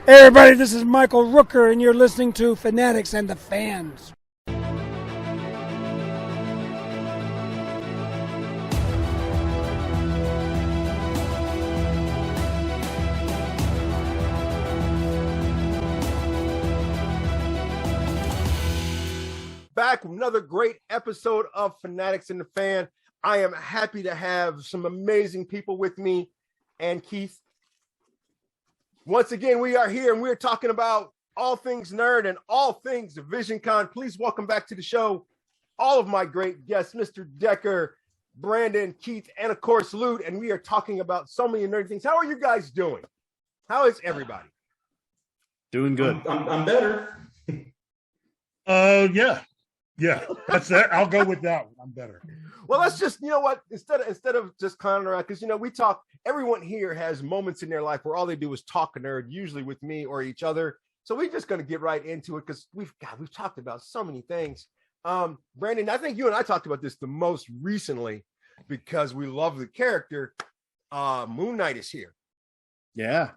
Hey everybody, this is Michael Rooker, and you're listening to Fanatics and the Fans. Back with another great episode of Fanatics and the Fan. I am happy to have some amazing people with me and Keith. Once again, we are here and we're talking about all things nerd and all things Visioncon. Please welcome back to the show all of my great guests, Mr. Decker, Brandon, Keith, and of course, Lute. And we are talking about so many nerdy things. How are you guys doing? How is everybody? Doing good. I'm better. Yeah, that's that. I'll go with that one. I'm better. Well, let's just, you know what, instead of just clowning around, because, you know, we talk, everyone here has moments in their life where all they do is talk a nerd, usually with me or each other. So we're just going to get right into it because we've talked about so many things. Brandon, I think you and I talked about this the most recently because we love the character. Moon Knight is here. Yeah.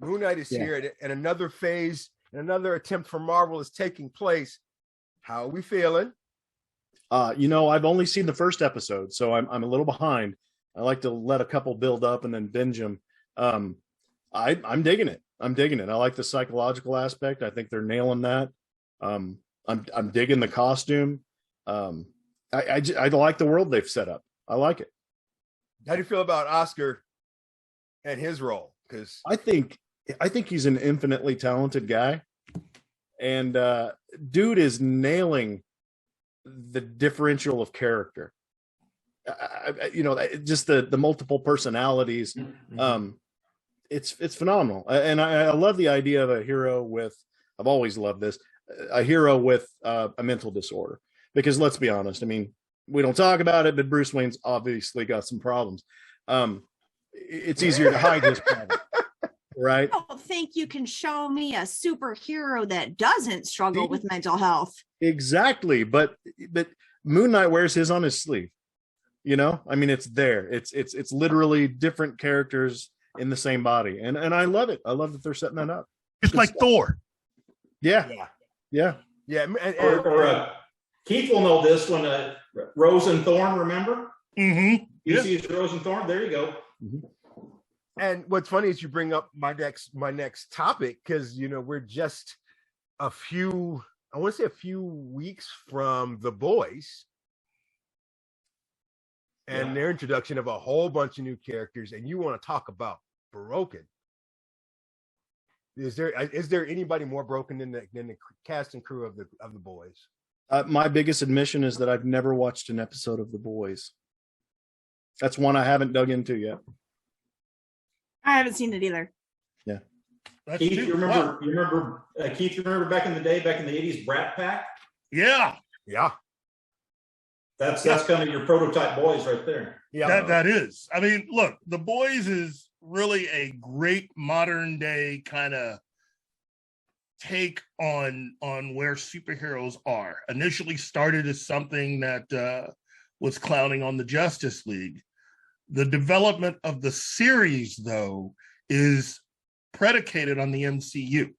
Moon Knight is here, and another phase and another attempt for Marvel is taking place. How are we feeling? I've only seen the first episode, so I'm a little behind. I like to let a couple build up and then binge them. I'm digging it. I like the psychological aspect. I think they're nailing that. I'm digging the costume. I like the world they've set up. I like it. How do you feel about Oscar and his role? Because I think he's an infinitely talented guy, and dude is nailing the differential of character. Just the multiple personalities. It's phenomenal, and I love the idea of a hero with. I've always loved this, a hero with a mental disorder. Because let's be honest, I mean, we don't talk about it, but Bruce Wayne's obviously got some problems. It's easier to hide his problem, right? I don't think you can show me a superhero that doesn't struggle with mental health. Exactly, but Moon Knight wears his on his sleeve. You know, I mean, it's there. It's literally different characters in the same body, and I love it. I love that they're setting that up. It's like Thor. Yeah. Keith will know this one. Rose and Thorn, remember? Mm-hmm. You see it's Rose and Thorn. There you go. Mm-hmm. And what's funny is you bring up my next topic because we're just a few weeks from The Boys and their introduction of a whole bunch of new characters, and you want to talk about broken. Is there anybody more broken than the cast and crew of the Boys? My biggest admission is that I've never watched an episode of The Boys. That's one I haven't dug into yet. I haven't seen it either. Yeah. Keith, you remember Keith, you remember back in the 80s, Brat Pack? Yeah. That's kind of your prototype Boys right there. Yeah. That is. I mean, look, The Boys is really a great modern day kind of take on where superheroes are. Initially started as something that was clowning on the Justice League. The development of the series, though, is predicated on the MCU.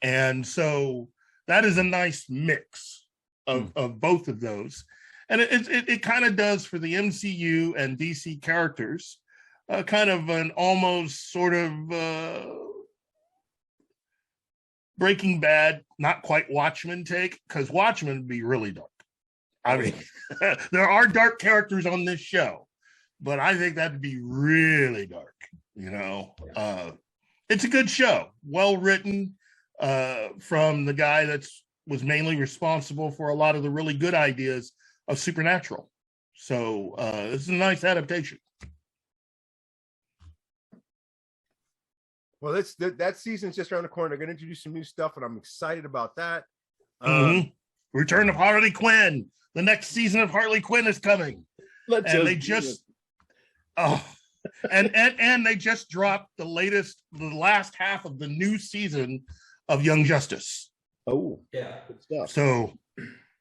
And so that is a nice mix of both of those. And it kind of does for the MCU and DC characters, kind of an almost sort of Breaking Bad, not quite Watchmen take, because Watchmen would be really dark. I mean, there are dark characters on this show, but I think that'd be really dark, It's a good show, well written, from the guy that was mainly responsible for a lot of the really good ideas of Supernatural. So this is a nice adaptation. Well, that season's just around the corner. They're going to introduce some new stuff, and I'm excited about that. Return of Harley Quinn. The next season of Harley Quinn is coming. And they just dropped the last half of the new season of Young Justice. Oh, yeah, good stuff. So,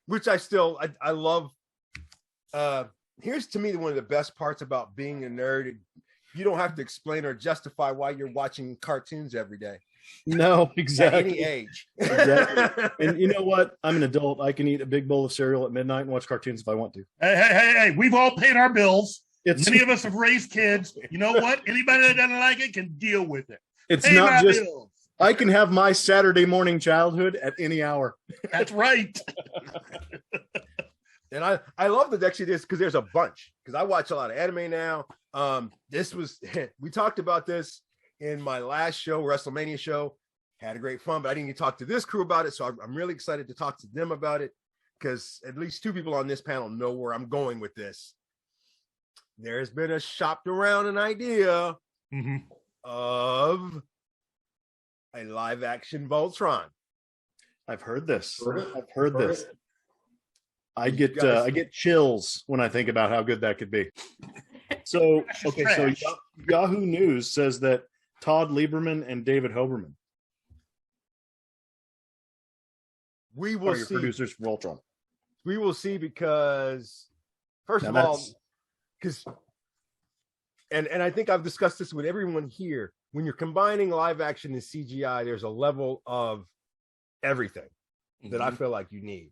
which I love. Here's to me one of the best parts about being a nerd. you don't have to explain or justify why you're watching cartoons every day. No, exactly. At any age. Exactly. And you know what? I'm an adult. I can eat a big bowl of cereal at midnight and watch cartoons if I want to. Hey, we've all paid our bills. It's Many of us have raised kids. You know what? Anybody that doesn't like it can deal with it. it's Pay not my just bills. I can have my Saturday morning childhood at any hour. That's right. And I love that actually this because there's a bunch because I watch a lot of anime now. This was we talked about this in my last show, WrestleMania show. Had a great fun, but I didn't get to talk to this crew about it. So I'm really excited to talk to them about it because at least two people on this panel know where I'm going with this. There's been a shopped around an idea of a live action Voltron. I've heard this. Heard it? I've heard Heard this. it? I get chills when I think about how good that could be. So okay, so Trash. Yahoo News says that Todd Lieberman and David Hoberman We are will your see. producers for Voltron. We will see because first Now of all, that's- because and I think I've discussed this with everyone here. When you're combining live action and CGI, there's a level of everything that I feel like you need.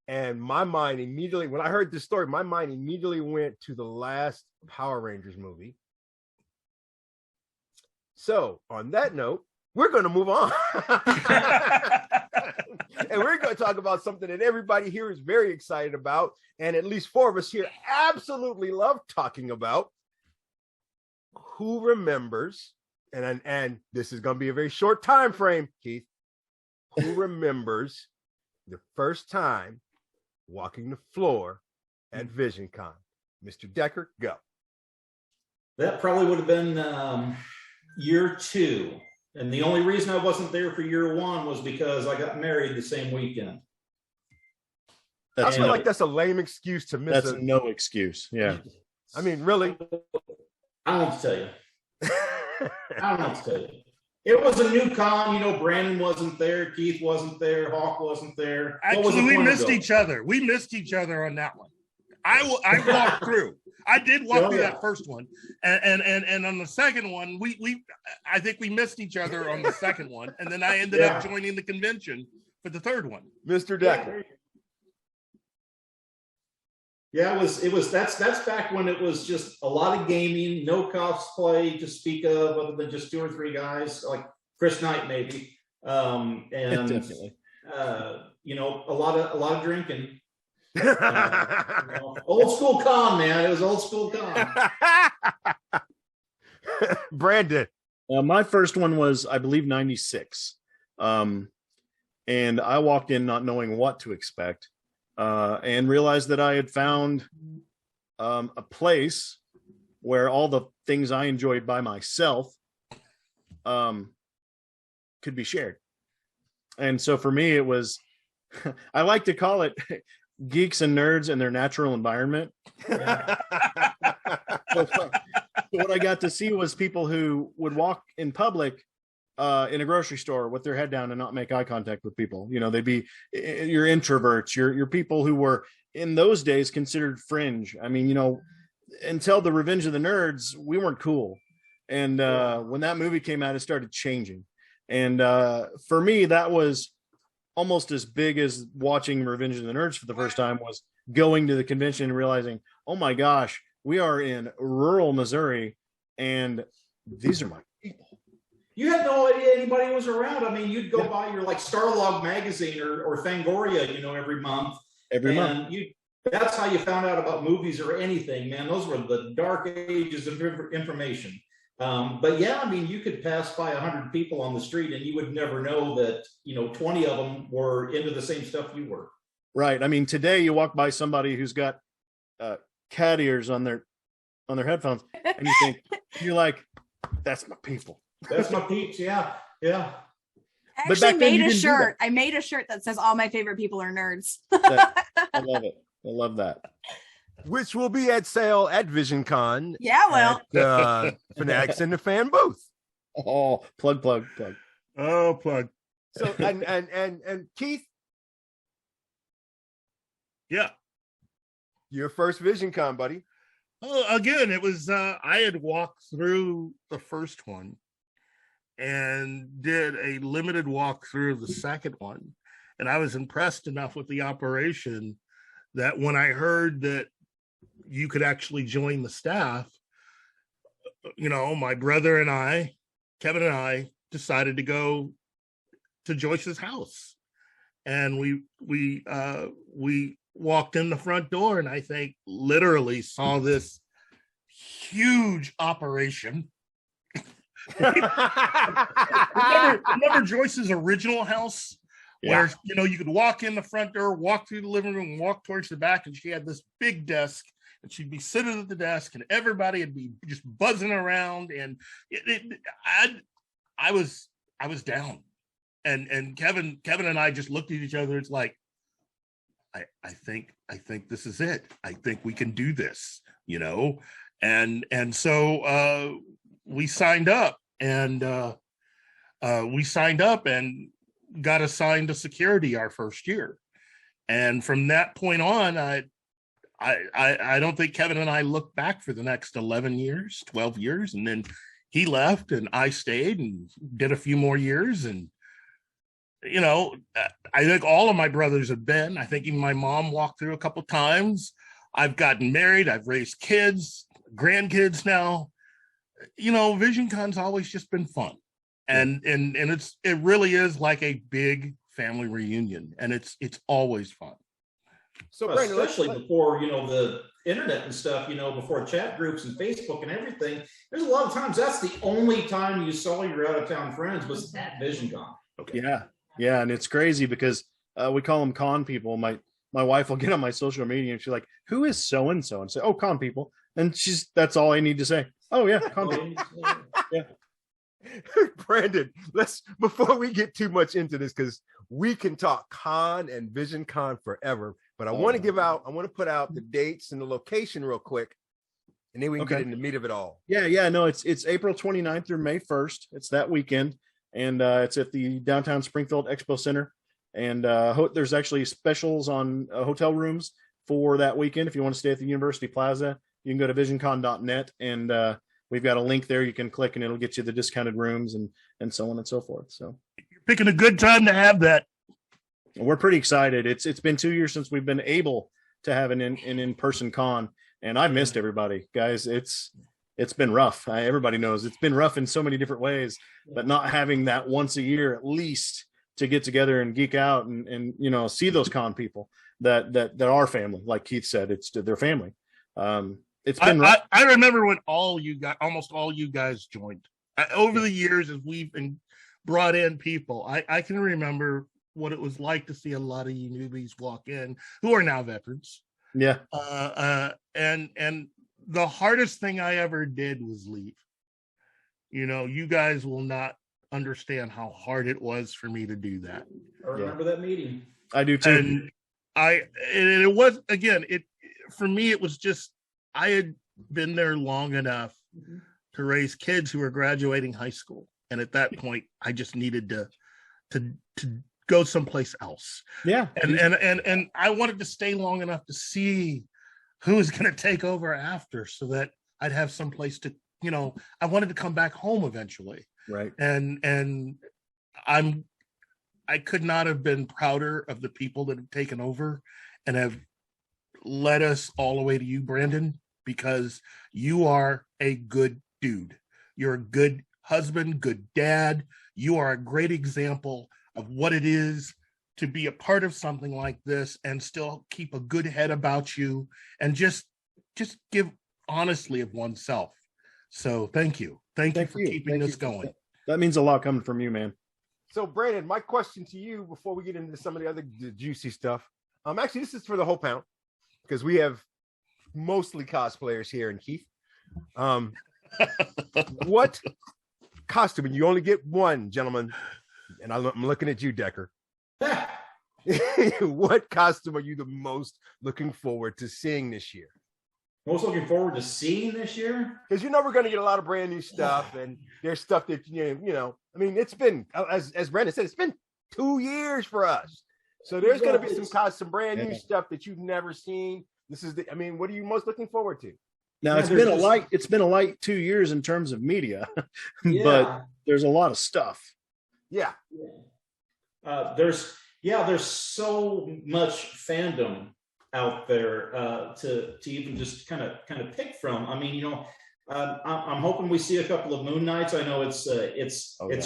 And my mind immediately, when I heard this story, my mind immediately went to the last Power Rangers movie. So on that note, we're going to move on. And we're going to talk about something that everybody here is very excited about. And at least four of us here absolutely love talking about. Who remembers, and this is going to be a very short time frame, Keith. Who remembers the first time walking the floor at Visioncon? Mr. Decker, go. That probably would have been year 2. And the only reason I wasn't there for year 1 was because I got married the same weekend. I feel like that's a lame excuse to miss That's no excuse. Yeah. I mean, really? I don't know what to tell you. I don't know what to tell you. It was a new con. You know, Brandon wasn't there. Keith wasn't there. Hawk wasn't there. What was the Actually, we point of missed going? each other. We missed each other on that one. I walked through. I did walk Oh, through yeah. that first one, and on the second one, I think we missed each other on the second one, and then I ended up joining the convention for the third one. Mr. Decker. Yeah, it was that's back when it was just a lot of gaming, no cosplay to speak of, other than just 2 or 3 guys like Chris Knight maybe, and Definitely. you know, a lot of drinking. You know, old school con, man. It was old school con. Brandon. My first one was, I believe, 96. And I walked in not knowing what to expect, and realized that I had found a place where all the things I enjoyed by myself could be shared. And so for me, it was, I like to call it geeks and nerds in their natural environment. So what I got to see was people who would walk in public in a grocery store with their head down and not make eye contact with people. You know, they'd be your introverts, your people who were in those days considered fringe. I mean, you know, until the Revenge of the Nerds, we weren't cool. And when that movie came out, it started changing. And for me, that was almost as big as watching Revenge of the Nerds for the first time, was going to the convention and realizing, oh my gosh, we are in rural Missouri and these are my people. You had no idea anybody was around. I mean, you'd go buy your like Starlog magazine or Fangoria, you know, every month. That's how you found out about movies or anything, man. Those were the dark ages of information. But yeah, I mean, you could pass by 100 people on the street and you would never know that, you know, 20 of them were into the same stuff you were. Right. I mean, today you walk by somebody who's got cat ears on their headphones, and you think, you're like, that's my people. That's my peeps. Yeah. Yeah. I But actually back then you made a didn't do shirt. I made a shirt that says all my favorite people are nerds. I love it. I love that. Which will be at sale at VisionCon. Yeah, well. At, Fanatics and the Fan booth. Oh, plug. Oh, plug. So and Keith, Yeah. your first VisionCon, buddy. Again, it was I had walked through the first one and did a limited walkthrough of the second one, and I was impressed enough with the operation that when I heard that you could actually join the staff, my brother and I, Kevin and I, decided to go to Joyce's house, and we walked in the front door, and I think literally saw this huge operation. remember Joyce's original house, where you could walk in the front door, walk through the living room, and walk towards the back, and she had this big desk, and she'd be sitting at the desk, and everybody would be just buzzing around, and I was down, and Kevin and I just looked at each other. It's like, I think this is it. I think we can do this, and so we signed up, and got assigned to security our first year, and from that point on, I don't think Kevin and I looked back for the next 11 years, 12 years, and then he left, and I stayed and did a few more years, and I think all of my brothers have been. I think even my mom walked through a couple times. I've gotten married. I've raised kids, grandkids now. Visioncon's always just been fun, and it really is like a big family reunion, and it's always fun. So Brandon, especially before the internet and stuff, before chat groups and Facebook and everything, there's a lot of times that's the only time you saw your out of town friends was at Visioncon. Okay. Yeah, and it's crazy because we call them con people. My wife will get on my social media and she's like, "Who is so and so?" And say, "Oh, con people." And that's all I need to say. Oh yeah, con people. Yeah. Brandon, before we get too much into this, because we can talk con and Visioncon forever, but I want to put out the dates and the location real quick, and then we can get into the meat of it all. Yeah. No, it's April 29th through May 1st. It's that weekend, and it's at the downtown Springfield Expo Center. And there's actually specials on hotel rooms for that weekend. If you want to stay at the University Plaza, you can go to visioncon.net, and we've got a link there you can click, and it'll get you the discounted rooms and so on and so forth. So you're picking a good time to have that. We're pretty excited. It's been 2 years since we've been able to have an in-person con, and I missed everybody, guys. It's been rough. Everybody knows it's been rough in so many different ways, but not having that once a year at least to get together and geek out and see those con people that are family, like Keith said, it's their family. It's been rough. I remember when almost all you guys joined. Over the years, as we've been brought in people, I can remember what it was like to see a lot of you newbies walk in who are now veterans. Yeah. And the hardest thing I ever did was leave. You guys will not understand how hard it was for me to do that. I remember that meeting. I do too. And it was, again, for me, it was just, I had been there long enough to raise kids who were graduating high school. And at that point, I just needed to go someplace else. Yeah. And I wanted to stay long enough to see who was going to take over after, so that I'd have someplace to, I wanted to come back home eventually. Right. And I could not have been prouder of the people that have taken over and have led us all the way to you, Brandon, because you are a good dude. You're a good husband, good dad. You are a great example of what it is to be a part of something like this and still keep a good head about you and just give honestly of oneself. So thank you. Thank you for keeping this going. That means a lot coming from you, man. So Brandon, my question to you before we get into some of the other juicy stuff. Actually, this is for the whole pound, because we have mostly cosplayers here, and Keith. What costume, and you only get one, gentlemen, and I'm looking at you, Decker. What costume are you the most looking forward to seeing this year? Most looking forward to seeing this year? Because we're going to get a lot of brand new stuff, and there's stuff that, I mean, it's been, as Brandon said, it's been 2 years for us. So there's going to be some brand new stuff that you've never seen. What are you most looking forward to? Now Yeah, it's been a light 2 years in terms of media, Yeah. but there's a lot of stuff. Yeah. There's so much fandom out there to even just kind of pick from. I mean, I'm hoping we see a couple of Moon Knights. I know it's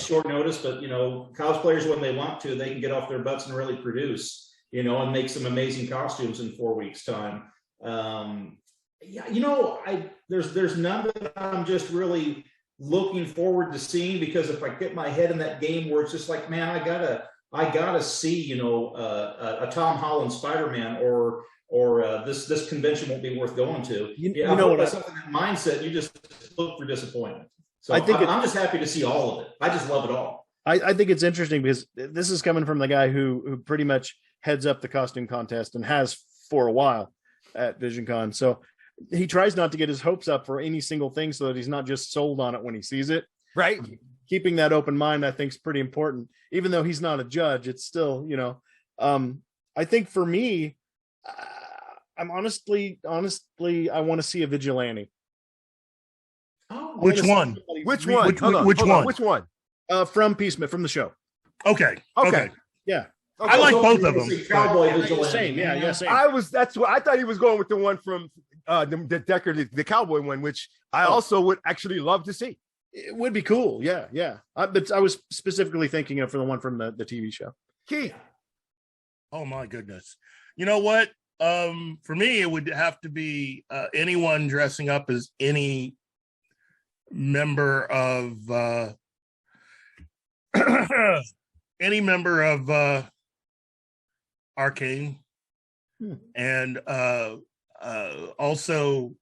short notice, but cosplayers, when they want to, they can get off their butts and really produce, and make some amazing costumes in 4 weeks' time. There's none that I'm just really looking forward to seeing, because if I get my head in that game where it's just like, man, I gotta see, a Tom Holland Spider-Man, or this convention won't be worth going to. Something that mindset, you just look for disappointment. So I'm just happy to see all of it. I just love it all. I think it's interesting because this is coming from the guy who pretty much heads up the costume contest and has for a while at Visioncon. So he tries not to get his hopes up for any single thing so that he's not just sold on it when he sees it. Right. Keeping that open mind, I think, is pretty important. Even though he's not a judge, it's still, I think for me, I'm honestly, I want to see a vigilante. Oh, Which one? Which one? Which one? From Peacemaker, from the show. Okay. Yeah. Okay. I like both of them. Cowboy Vigilante. Same. Yeah. Same. That's what I thought he was going with, the one from the Decker, the cowboy one, which I also would actually love to see. It would be cool. Yeah. But I was specifically thinking of for the one from the TV show. Keith. Oh my goodness. You know what? For me, it would have to be anyone dressing up as any member of Arcane, and also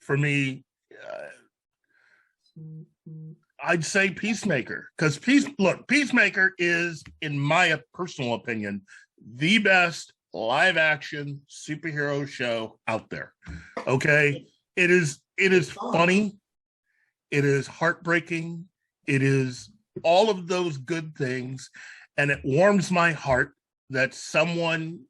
for me, I'd say Peacemaker, because Peacemaker is, in my personal opinion, the best live action superhero show out there. Okay, it is funny, it is heartbreaking, it is all of those good things, and it warms my heart that someone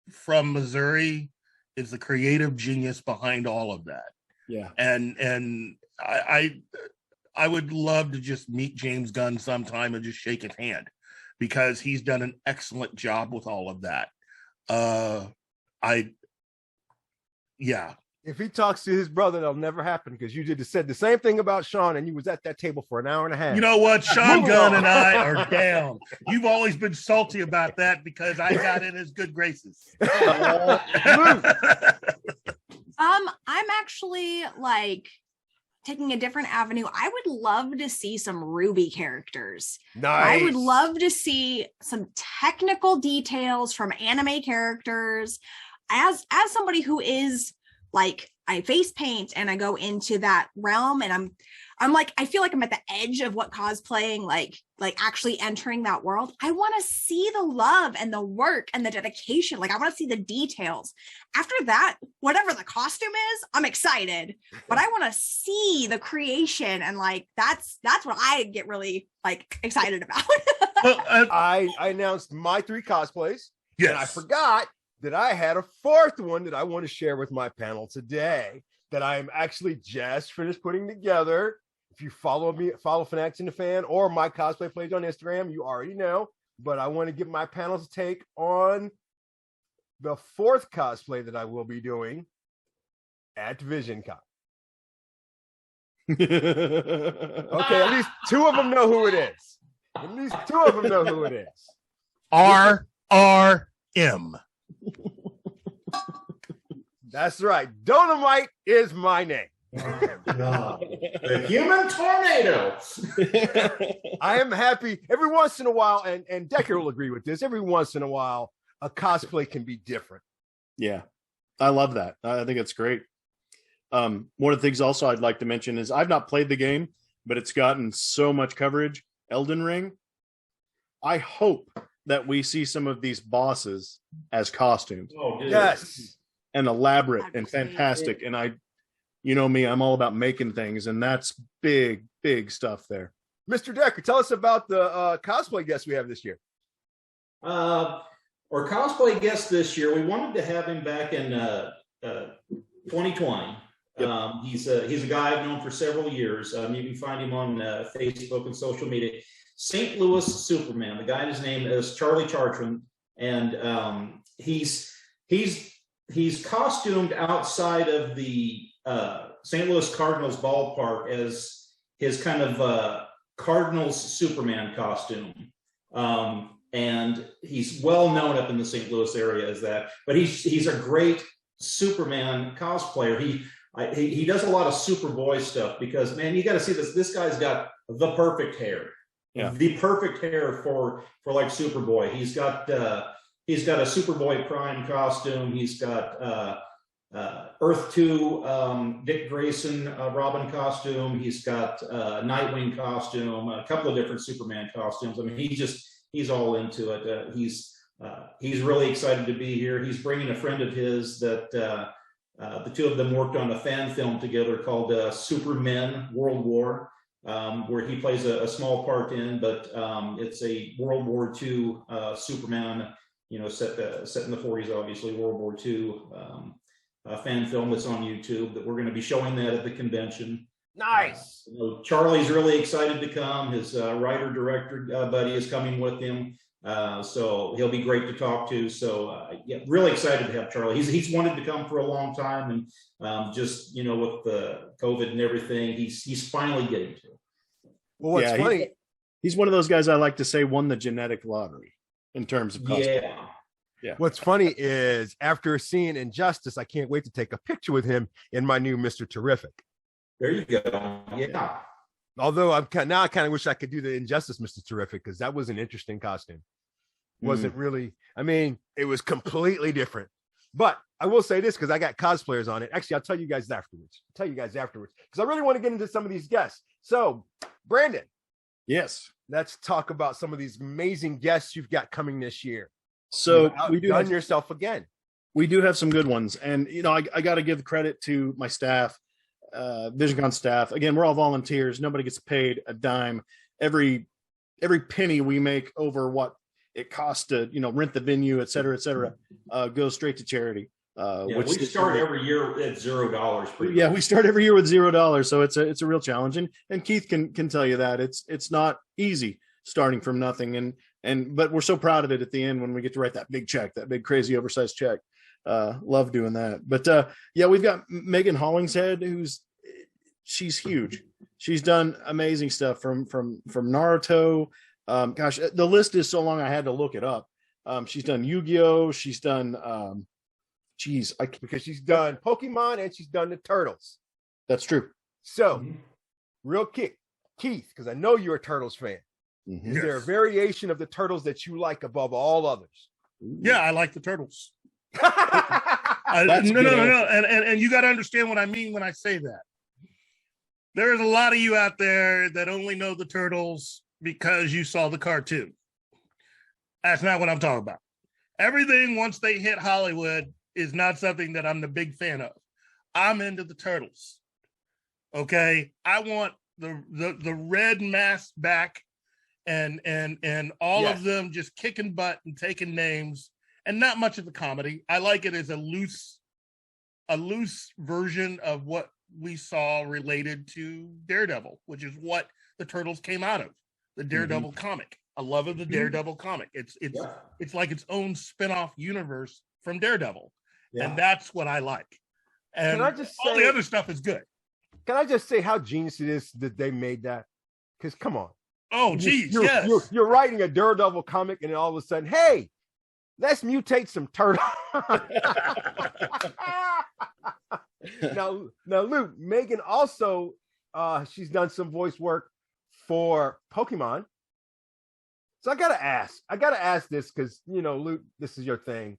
from Missouri is the creative genius behind all of that. Yeah, and I would love to just meet James Gunn sometime and just shake his hand, because he's done an excellent job with all of that. If he talks to his brother, that'll never happen, because you said the same thing about Sean, and you was at that table for an hour and a half. You know what? Sean Gunn and I are down. You've always been salty about that because I got in his good graces. I'm actually taking a different avenue. I would love to see some Ruby characters. Nice. I would love to see some technical details from anime characters. As somebody who is I face paint and I go into that realm, and I'm I feel like I'm at the edge of what cosplaying, actually entering that world. I want to see the love and the work and the dedication. I want to see the details. After that, whatever the costume is, I'm excited, but I want to see the creation, and that's what I get really excited about. I announced my 3 cosplays. Yes. And I forgot that I had a 4th one that I want to share with my panel today, that I'm actually just finished putting together. If you follow Fanatics and the Fan or my cosplay page on Instagram, you already know. But I want to give my panel's take on the 4th cosplay that I will be doing at Visioncon. Okay, at least 2 of them know who it is. At least 2 of them know who it is. RRM. That's right. Dolomite is my name. The human tornado. I am happy every once in a while, and Decker will agree with this. Every once in a while, a cosplay can be different. Yeah, I love that. I think it's great. One of the things also I'd like to mention is I've not played the game, but it's gotten so much coverage. Elden Ring. I hope that we see some of these bosses as costumes. Oh, dude. Yes. And elaborate and fantastic. And you know me, I'm all about making things, and that's big stuff there. Mr. Decker, tell us about the cosplay guest we have this year. Our cosplay guest this year, we wanted to have him back in 2020. Yep. He's a guy I've known for several years. You can find him on Facebook and social media. St. Louis Superman. The guy, his name is Charlie Chartrand, and he's costumed outside of the St. Louis Cardinals ballpark as his kind of Cardinals Superman costume. And he's well known up in the St. Louis area as that, but he's a great Superman cosplayer. He does a lot of Superboy stuff because, man, you got to see this. This guy's got the perfect hair, the perfect hair for like Superboy. He's got a Superboy Prime costume. He's got Earth 2 Dick Grayson Robin costume. He's got Nightwing costume, a couple of different Superman costumes. I mean, he's all into it. He's really excited to be here. He's bringing a friend of his that the two of them worked on a fan film together called Supermen World War, where he plays a small part in, but it's a World War II Superman, set in the 40s, obviously, World War II fan film that's on YouTube that we're going to be showing that at the convention. Nice. Charlie's really excited to come. His writer-director buddy is coming with him. So he'll be great to talk to. So really excited to have Charlie. He's wanted to come for a long time, and just with the COVID and everything, he's finally getting to. Well, what's funny? He's one of those guys I like to say won the genetic lottery in terms of cosplay. Yeah. What's funny is after seeing Injustice, I can't wait to take a picture with him in my new Mr. Terrific. There you go. Yeah. Although I kind of wish I could do the Injustice Mr. Terrific, because that was an interesting costume. Wasn't really, I mean, it was completely different. But I will say this, because I got cosplayers on it. Actually, I'll tell you guys afterwards. Because I really want to get into some of these guests. So, Brandon. Yes. Let's talk about some of these amazing guests you've got coming this year. So we do done yourself again. We do have some good ones. And, I got to give credit to my staff, Visioncon staff. Again, we're all volunteers. Nobody gets paid a dime. Every penny we make over what it costs to, rent the venue, et cetera, goes straight to charity. Which we start every year at $0. Yeah, we start every year with $0. So it's a real challenge. And Keith can tell you that it's not easy starting from nothing. But we're so proud of it at the end when we get to write that big check, that big crazy oversized check. Love doing that. But we've got Megan Hollingshead, she's huge. She's done amazing stuff from Naruto. Gosh, the list is so long I had to look it up. She's done Yu-Gi-Oh. She's done because she's done Pokemon and she's done the Turtles. That's true. So, real quick, Keith, because I know you're a Turtles fan. Mm-hmm. Is there a variation of the Turtles that you like above all others? Yeah, I like the Turtles. No. And you got to understand what I mean when I say that. There's a lot of you out there that only know the Turtles because you saw the cartoon. That's not what I'm talking about. Everything once they hit Hollywood is not something that I'm the big fan of. I'm into the Turtles. Okay, I want the red mask back, and all of them just kicking butt and taking names, and not much of the comedy. I like it as a loose version of what we saw related to Daredevil, which is what the Turtles came out of, the Daredevil comic. I love the Daredevil comic. It's like its own spin-off universe from Daredevil. Yeah. And that's what I like. And can I just all the other stuff is good. Can I just say how genius it is that they made that? Because come on. Oh, geez, you're writing a Daredevil comic, and then all of a sudden, hey, let's mutate some turtles. Now, Luke, Megan also, she's done some voice work for Pokemon. So I gotta ask this because Luke, this is your thing.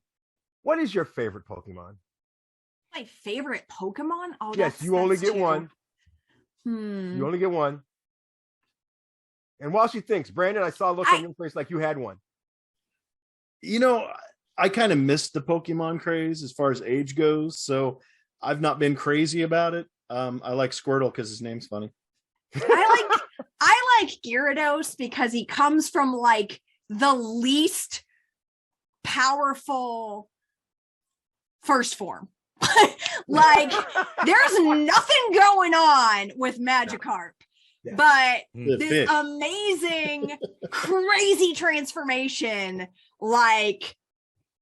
What is your favorite Pokemon? My favorite Pokemon? Oh, yes, you only get one. You only get one. And while she thinks, Brandon, I saw a look on your face like you had one. I kind of missed the Pokemon craze as far as age goes, so I've not been crazy about it. I like Squirtle because his name's funny. I like Gyarados because he comes from like the least powerful first form Like, there's nothing going on with Magikarp. Yeah. But The this fish. amazing, crazy transformation, like,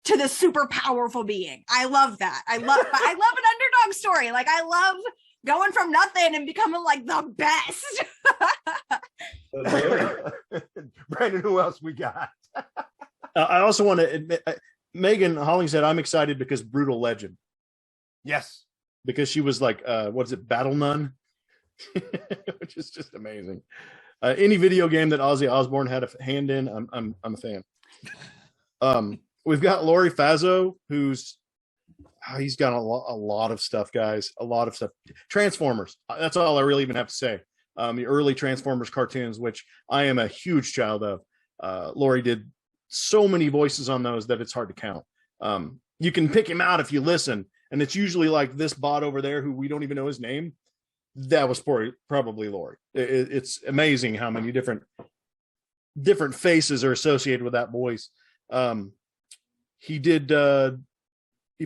to the super powerful being. I love that. I love an underdog story. Like, I love going from nothing and becoming like the best. Brandon, who else we got? I also want to admit, Megan Holling said, I'm excited because Brutal Legend. Yes. Because she was like, what is it, Battle Nun? Which is just amazing. Any video game that Ozzy Osbourne had a hand in, I'm a fan. We've got Lori Fazzo, who's he's got a lot of stuff, guys. A lot of stuff. Transformers. That's all I really even have to say. The early Transformers cartoons, which I am a huge child of. Lori did so many voices on those that it's hard to count. You can pick him out if you listen, and it's usually like this bot over there who we don't even know his name. That was probably Lori. It's amazing how many different faces are associated with that voice. He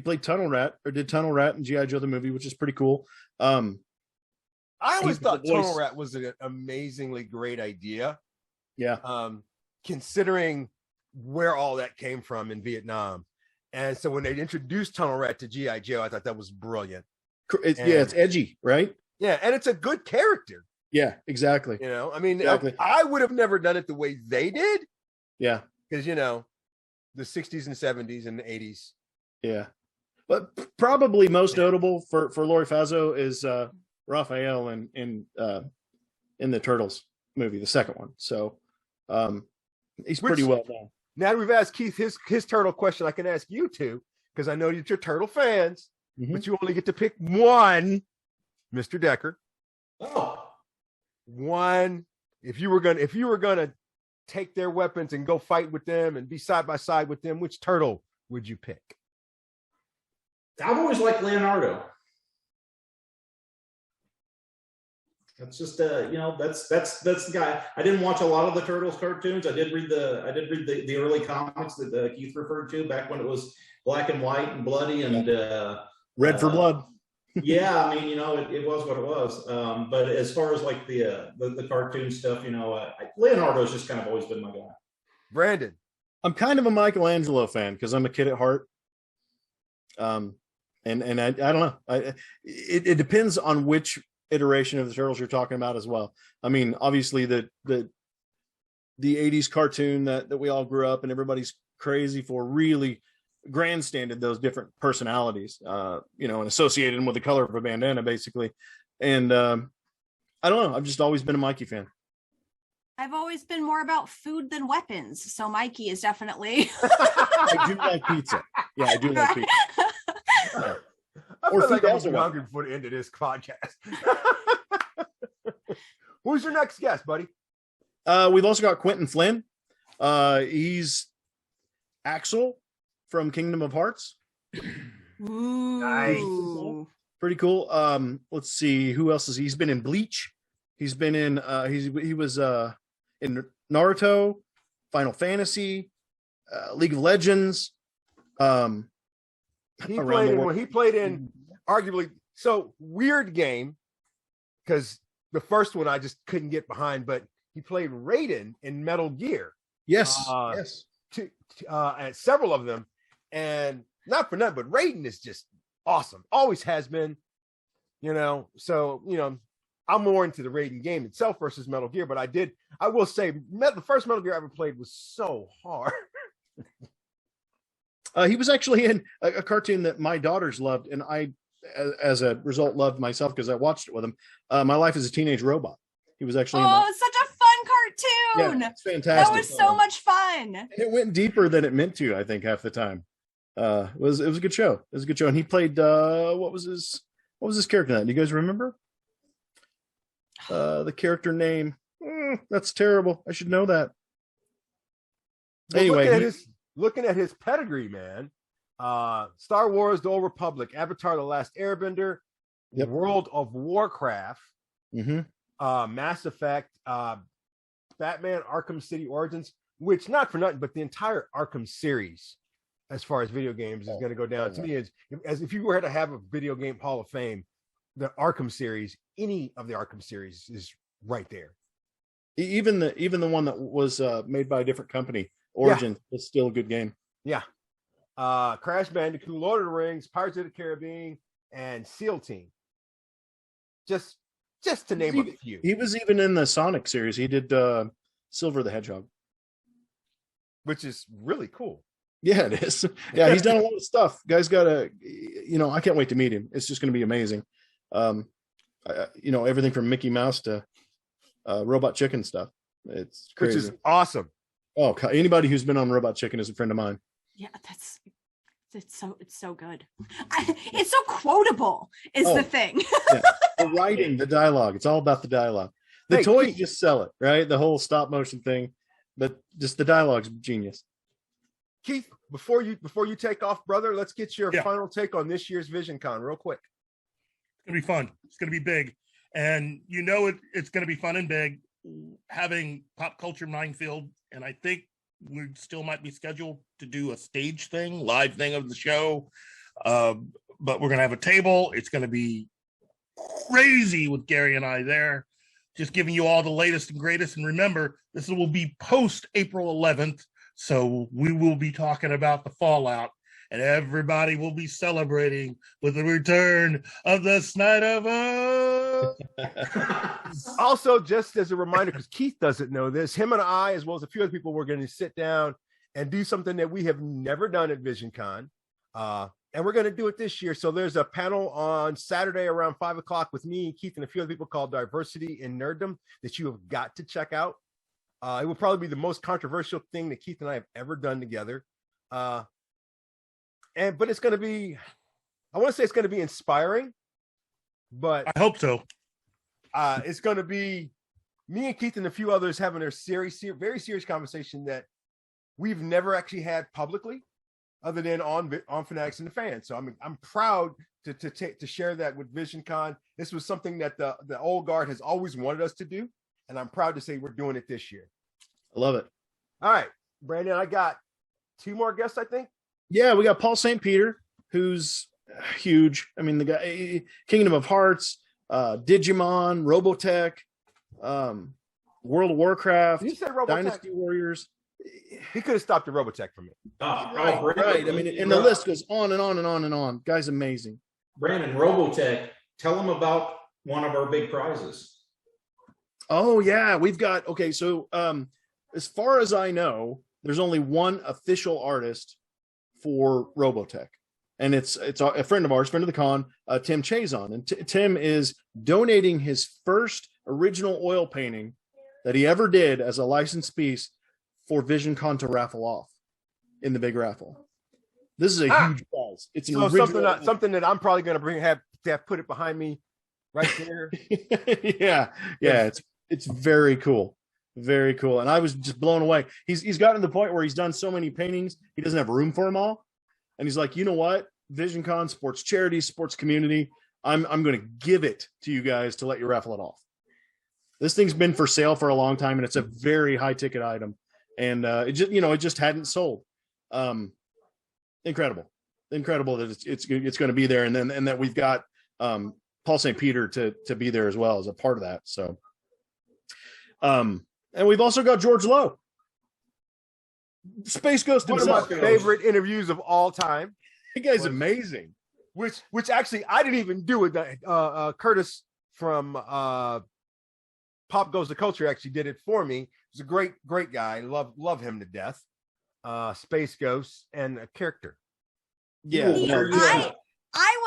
played Tunnel Rat, or did Tunnel Rat in G.I. Joe the movie, which is pretty cool. I always thought the voice. Tunnel Rat was an amazingly great idea. Yeah. Considering where all that came from in Vietnam. And so when they introduced Tunnel Rat to G.I. Joe, I thought that was brilliant. It's edgy, right? Yeah, and it's a good character. Yeah, exactly. You know, I mean, Exactly. I would have never done it the way they did. Yeah. Because, you know, the 60s and 70s and the 80s. Yeah. But probably most notable for Lori Fazzo is Raphael in the Turtles movie, the second one. So he's pretty well done. Now that we've asked Keith his turtle question, I can ask you two, because I know that you're turtle fans, but you only get to pick one, Mr. Decker. Oh, One. If you were gonna take their weapons and go fight with them and be side by side with them, which turtle would you pick? I've always liked Leonardo. That's just that's the guy. I didn't watch a lot of the Turtles cartoons. I did read the early comics that Keith referred to back when it was black and white and bloody and Red for Blood. Yeah, I mean, it was what it was. But as far as like the cartoon stuff, Leonardo's just kind of always been my guy. Brandon. I'm kind of a Michelangelo fan because I'm a kid at heart. And I don't know. It depends on which iteration of the Turtles you're talking about as well. I mean, obviously the 80s cartoon that we all grew up and everybody's crazy for really grandstanded those different personalities, and associated them with the color of a bandana, basically. And I don't know. I've just always been a Mikey fan. I've always been more about food than weapons, so Mikey is definitely. I do like pizza. Yeah, I do like pizza. I Or feel like food I'm also hungry for the end of this podcast. Who's your next guest, buddy? We've also got Quentin Flynn. He's Axel from Kingdom of Hearts. Ooh. Nice. Pretty cool. Let's see who else is he's been in Bleach. He's been in he was in Naruto, Final Fantasy, League of Legends. He played in arguably weird game, because the first one I just couldn't get behind, but he played Raiden in Metal Gear. Yes. And several of them, and not for nothing, but Raiden is just awesome. Always has been, So I'm more into the Raiden game itself versus Metal Gear, but I will say the first Metal Gear I ever played was so hard. He was actually in a cartoon that my daughters loved, and I, as a result, loved myself because I watched it with them. My Life as a Teenage Robot. He was actually. It's such a fun cartoon. Yeah, it's fantastic. That was so much fun. And it went deeper than it meant to, I think, half the time. It was a good show. It was a good show, and he played. What was his character name? Do you guys remember? The character name. That's terrible. I should know that. But Anyway, looking at his pedigree, man. Star Wars: The Old Republic, Avatar: The Last Airbender, Yep. World of Warcraft, Mass Effect, Batman: Arkham City Origins, which, not for nothing, but the entire Arkham series as far as video games is going to go down. To me, as if you were to have a video game Hall of Fame, the Arkham series, any of the Arkham series is right there. Even the one that was made by a different company, Origin, is still a good game. Yeah. Crash Bandicoot, Lord of the Rings, Pirates of the Caribbean, and SEAL Team. Just to name a few. He was even in the Sonic series. He did Silver the Hedgehog, which is really cool. Yeah, it is. Yeah, he's done a lot of stuff. Guy's got I can't wait to meet him. It's just going to be amazing. Everything from Mickey Mouse to Robot Chicken stuff. It's crazy. Which is awesome. Oh, anybody who's been on Robot Chicken is a friend of mine. Yeah, it's so good. It's so quotable is the thing. Yeah. The writing, the dialogue, it's all about the dialogue. The toys just sell it, right? The whole stop motion thing, but just the dialogue's genius. Keith, before you take off, brother, let's get your final take on this year's Visioncon real quick. It's gonna be fun. It's gonna be big, and it's gonna be fun and big. Having Pop Culture Minefield, and I think we still might be scheduled to do a stage thing, live thing of the show. But we're gonna have a table. It's gonna be crazy with Gary and I there, just giving you all the latest and greatest. And remember, this will be post April 11th, so we will be talking about the fallout, and everybody will be celebrating with the return of the Snyderverse. Also, just as a reminder, because Keith doesn't know this, him and I, as well as a few other people, we're going to sit down and do something that we have never done at Visioncon. And we're going to do it this year. So there's a panel on Saturday around 5:00 with me, Keith, and a few other people called Diversity in Nerddom that you have got to check out. It will probably be the most controversial thing that Keith and I have ever done together. But it's going to be, I want to say it's going to be inspiring, but I hope so. It's going to be me and Keith and a few others having a very serious conversation that we've never actually had publicly, other than on Fanatics and the Fan. So I'm proud to share that with Visioncon. This was something that the old guard has always wanted us to do, and I'm proud to say we're doing it this year. I love it. All right, Brandon, I got 2 more guests, I think. Yeah, we got Paul St. Peter, who's huge. I mean, the guy, Kingdom of Hearts, Digimon, Robotech, World of Warcraft, Did you say Robotech? Dynasty Warriors. He could have stopped the Robotech from me. Right. I mean, and the list goes on and on and on and on. Guy's amazing. Brandon, Robotech, tell them about one of our big prizes. Oh yeah, we've got, okay, so as far as I know, there's only one official artist for Robotech, and it's a friend of ours, friend of the con, Tim Chazon, and Tim is donating his first original oil painting that he ever did as a licensed piece for Visioncon to raffle off in the big raffle. This is a huge prize. It's an original something that I'm probably going to have to put it behind me right there. yeah, it's very cool. Very cool. And I was just blown away. He's gotten to the point where he's done so many paintings, he doesn't have room for them all. And he's like, you know what? Visioncon, sports charity, sports community, I'm going to give it to you guys to let you raffle it off. This thing's been for sale for a long time, and it's a very high ticket item. And it just hadn't sold. Incredible that it's going to be there. And that we've got Paul St. Peter to be there as well as a part of that. So, and we've also got George Lowe, Space Ghost himself. One of my favorite interviews of all time. That guy's amazing. Which actually I didn't even do it. Curtis from Pop Goes the Culture actually did it for me. He's a great guy. Love him to death. Space Ghost and a character. Yeah. I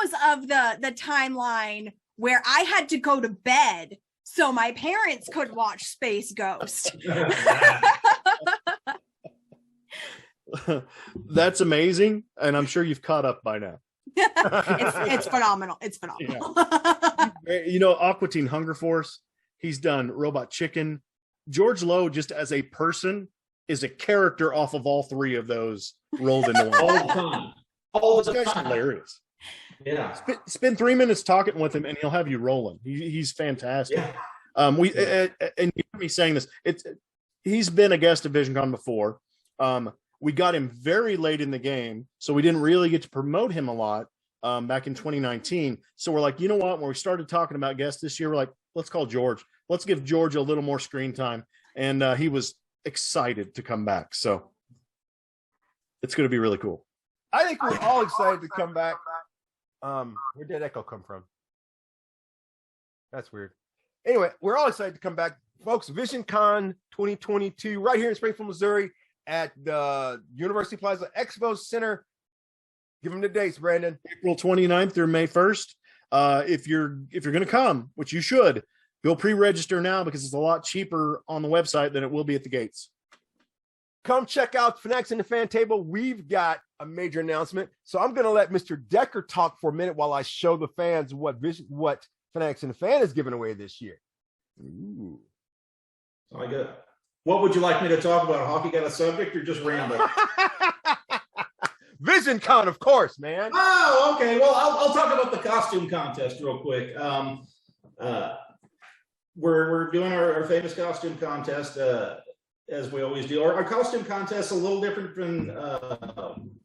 was of the timeline where I had to go to bed so my parents could watch Space Ghost. That's amazing, and I'm sure you've caught up by now. It's phenomenal. It's phenomenal. Yeah. Aqua Teen Hunger Force. He's done Robot Chicken. George Lowe, just as a person, is a character off of all 3 of those rolled into one. All the time. All the This guy's time. hilarious. Yeah. Spend 3 minutes talking with him, and he'll have you rolling. He's fantastic. Yeah. And you hear me saying this. He's been a guest of Visioncon before. we got him very late in the game, so we didn't really get to promote him a lot back in 2019. So we're like, you know what? When we started talking about guests this year, we're like, let's call George. Let's give George a little more screen time. And he was excited to come back. So it's going to be really cool. I think we're all excited to come back. Where did Echo come from? That's weird. Anyway, we're all excited to come back, folks. Visioncon 2022, right here in Springfield, Missouri, at the University Plaza Expo Center. Give them the dates, Brandon. April 29th through May 1st. If you're going to come, which you should, go pre-register now because it's a lot cheaper on the website than it will be at the gates. Come check out Fanatics and the Fan Table. We've got a major announcement. So I'm going to let Mr. Decker talk for a minute while I show the fans what Fanatics and the Fan is giving away this year. Ooh. I got. What would you like me to talk about? Hockey got a subject or just random? Visioncon, of course, man. Oh, okay. Well, I'll talk about the costume contest real quick. We're doing our famous costume contest as we always do. Our costume contest is a little different than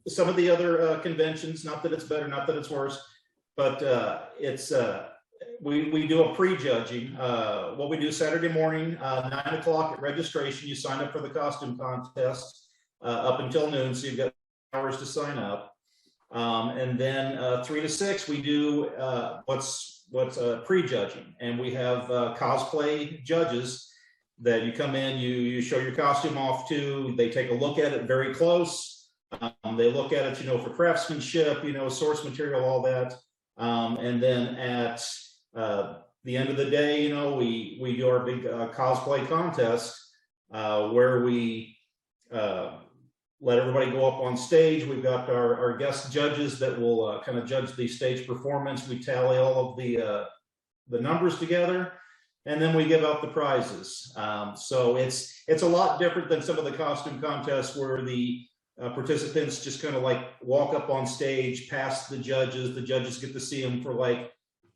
some of the other conventions. Not that it's better, not that it's worse, but we do a pre-judging. What we do Saturday morning, 9 o'clock at registration. You sign up for the costume contest up until noon, so you've got hours to sign up. And then 3 to 6, we do what's pre-judging, and we have cosplay judges that you come in, you show your costume off to. They take a look at it very close. They look at it, for craftsmanship, source material, all that. And then at the end of the day, we do our big cosplay contest where we let everybody go up on stage. We've got our guest judges that will kind of judge the stage performance. We tally all of the numbers together, and then we give out the prizes. So it's a lot different than some of the costume contests where the participants just kind of like walk up on stage past the judges. The judges get to see them for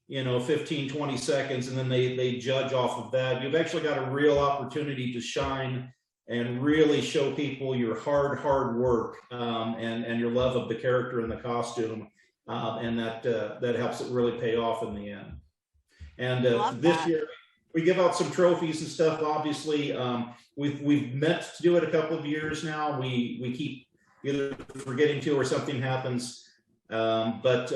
15, 20 seconds, and then they judge off of that. You've actually got a real opportunity to shine and really show people your hard work and your love of the character and the costume, and that helps it really pay off in the end. And this year we give out some trophies and stuff. Obviously, we've meant to do it a couple of years now. We keep either forgetting to or something happens. But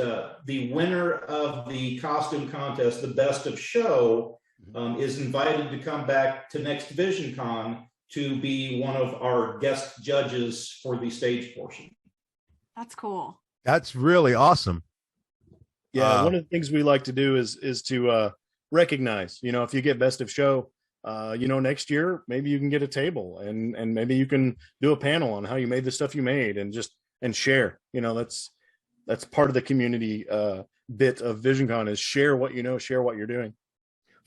the winner of the costume contest, the best of show, is invited to come back to next Visioncon to be one of our guest judges for the stage portion. That's cool. That's really awesome. Yeah, one of the things we like to do is to recognize, if you get best of show, next year, maybe you can get a table and maybe you can do a panel on how you made the stuff you made and share. That's part of the community bit of VisionCon is share what you know, share what you're doing.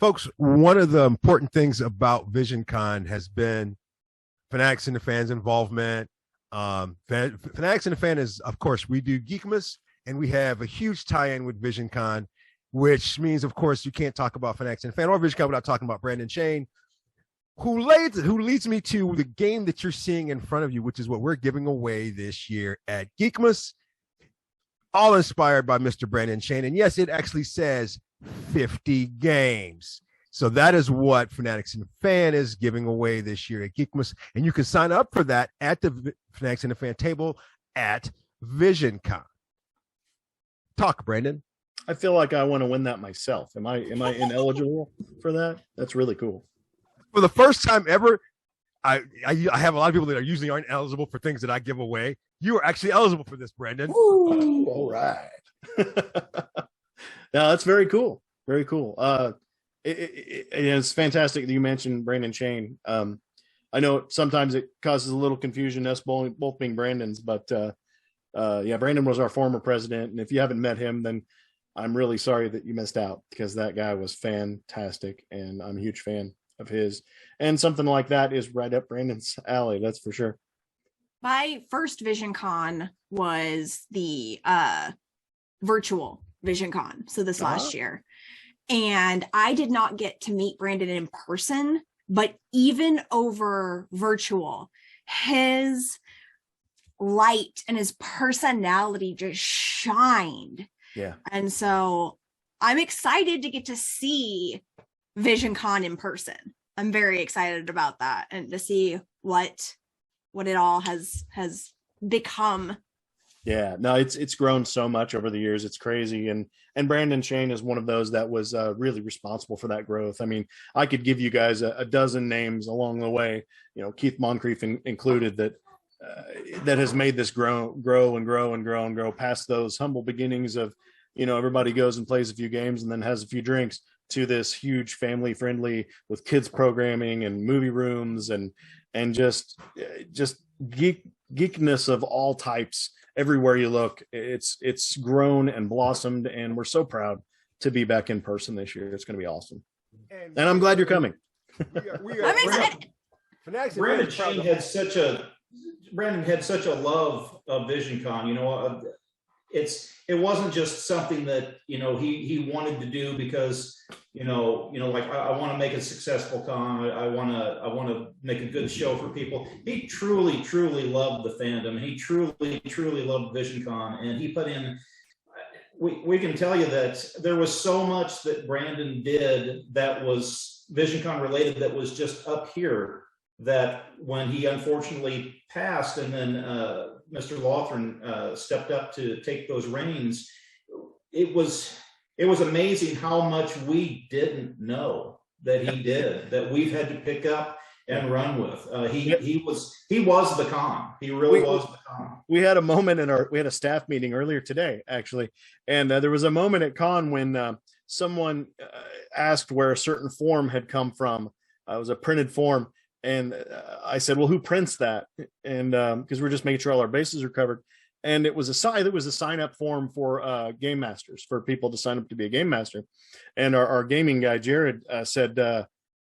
Folks, one of the important things about VisionCon has been Fanatics and the Fan's involvement. Fanatics and the Fan is, of course, we do Geekmas, and we have a huge tie-in with VisionCon, which means, of course, you can't talk about Fanatics and the Fan or VisionCon without talking about Brandon Shane, who leads me to the game that you're seeing in front of you, which is what we're giving away this year at Geekmas, all inspired by Mr. Brandon Shane. And yes, it actually says 50 games. So that is what Fanatics and the Fan is giving away this year at Geekmas. And you can sign up for that at the Fanatics and the Fan table at VisionCon. Talk, Brandon. I feel like I want to win that myself. Am I ineligible for that? That's really cool. For the first time ever, I have a lot of people that are usually aren't eligible for things that I give away. You are actually eligible for this, Brandon. Ooh, all right. Now that's very cool. Very cool. It's fantastic that you mentioned Brandon Shane. I know sometimes it causes a little confusion, us both being Brandons, but Brandon was our former president. And if you haven't met him, then I'm really sorry that you missed out because that guy was fantastic. And I'm a huge fan of his. And something like that is right up Brandon's alley. That's for sure. My first VisionCon was the virtual VisionCon, so this last year. And I did not get to meet Brandon in person, but even over virtual, his light and his personality just shined. Yeah. And so I'm excited to get to see Visioncon in person. I'm very excited about that and to see what it all has become. Yeah, no, it's grown so much over the years. It's crazy. And Brandon Shane is one of those that was really responsible for that growth. I mean, I could give you guys a dozen names along the way, Keith Moncrief included, that has made this grow past those humble beginnings of, everybody goes and plays a few games and then has a few drinks, to this huge family friendly with kids programming and movie rooms and just geekness of all types. Everywhere you look, it's grown and blossomed, and we're so proud to be back in person this year. It's going to be awesome, and I'm glad you're coming. I'm excited. Brandon had such a love of VisionCon. It wasn't just something that he wanted to do because like I want to make a successful con. I want to make a good show for people. He truly loved the fandom. He truly loved VisionCon, and he put in. We can tell you that there was so much that Brandon did that was VisionCon related that was just up here, that when he unfortunately passed, and then Mr. Lothran stepped up to take those reins, it was amazing how much we didn't know that he did, that we've had to pick up and run with. He was the con. He really was the con. We had a moment we had a staff meeting earlier today, actually, and there was a moment at con when someone asked where a certain form had come from. It was a printed form. And I said, well, who prints that? And because we're just making sure all our bases are covered. And it was a sign up form for game masters, for people to sign up to be a game master. And our gaming guy, Jared, said,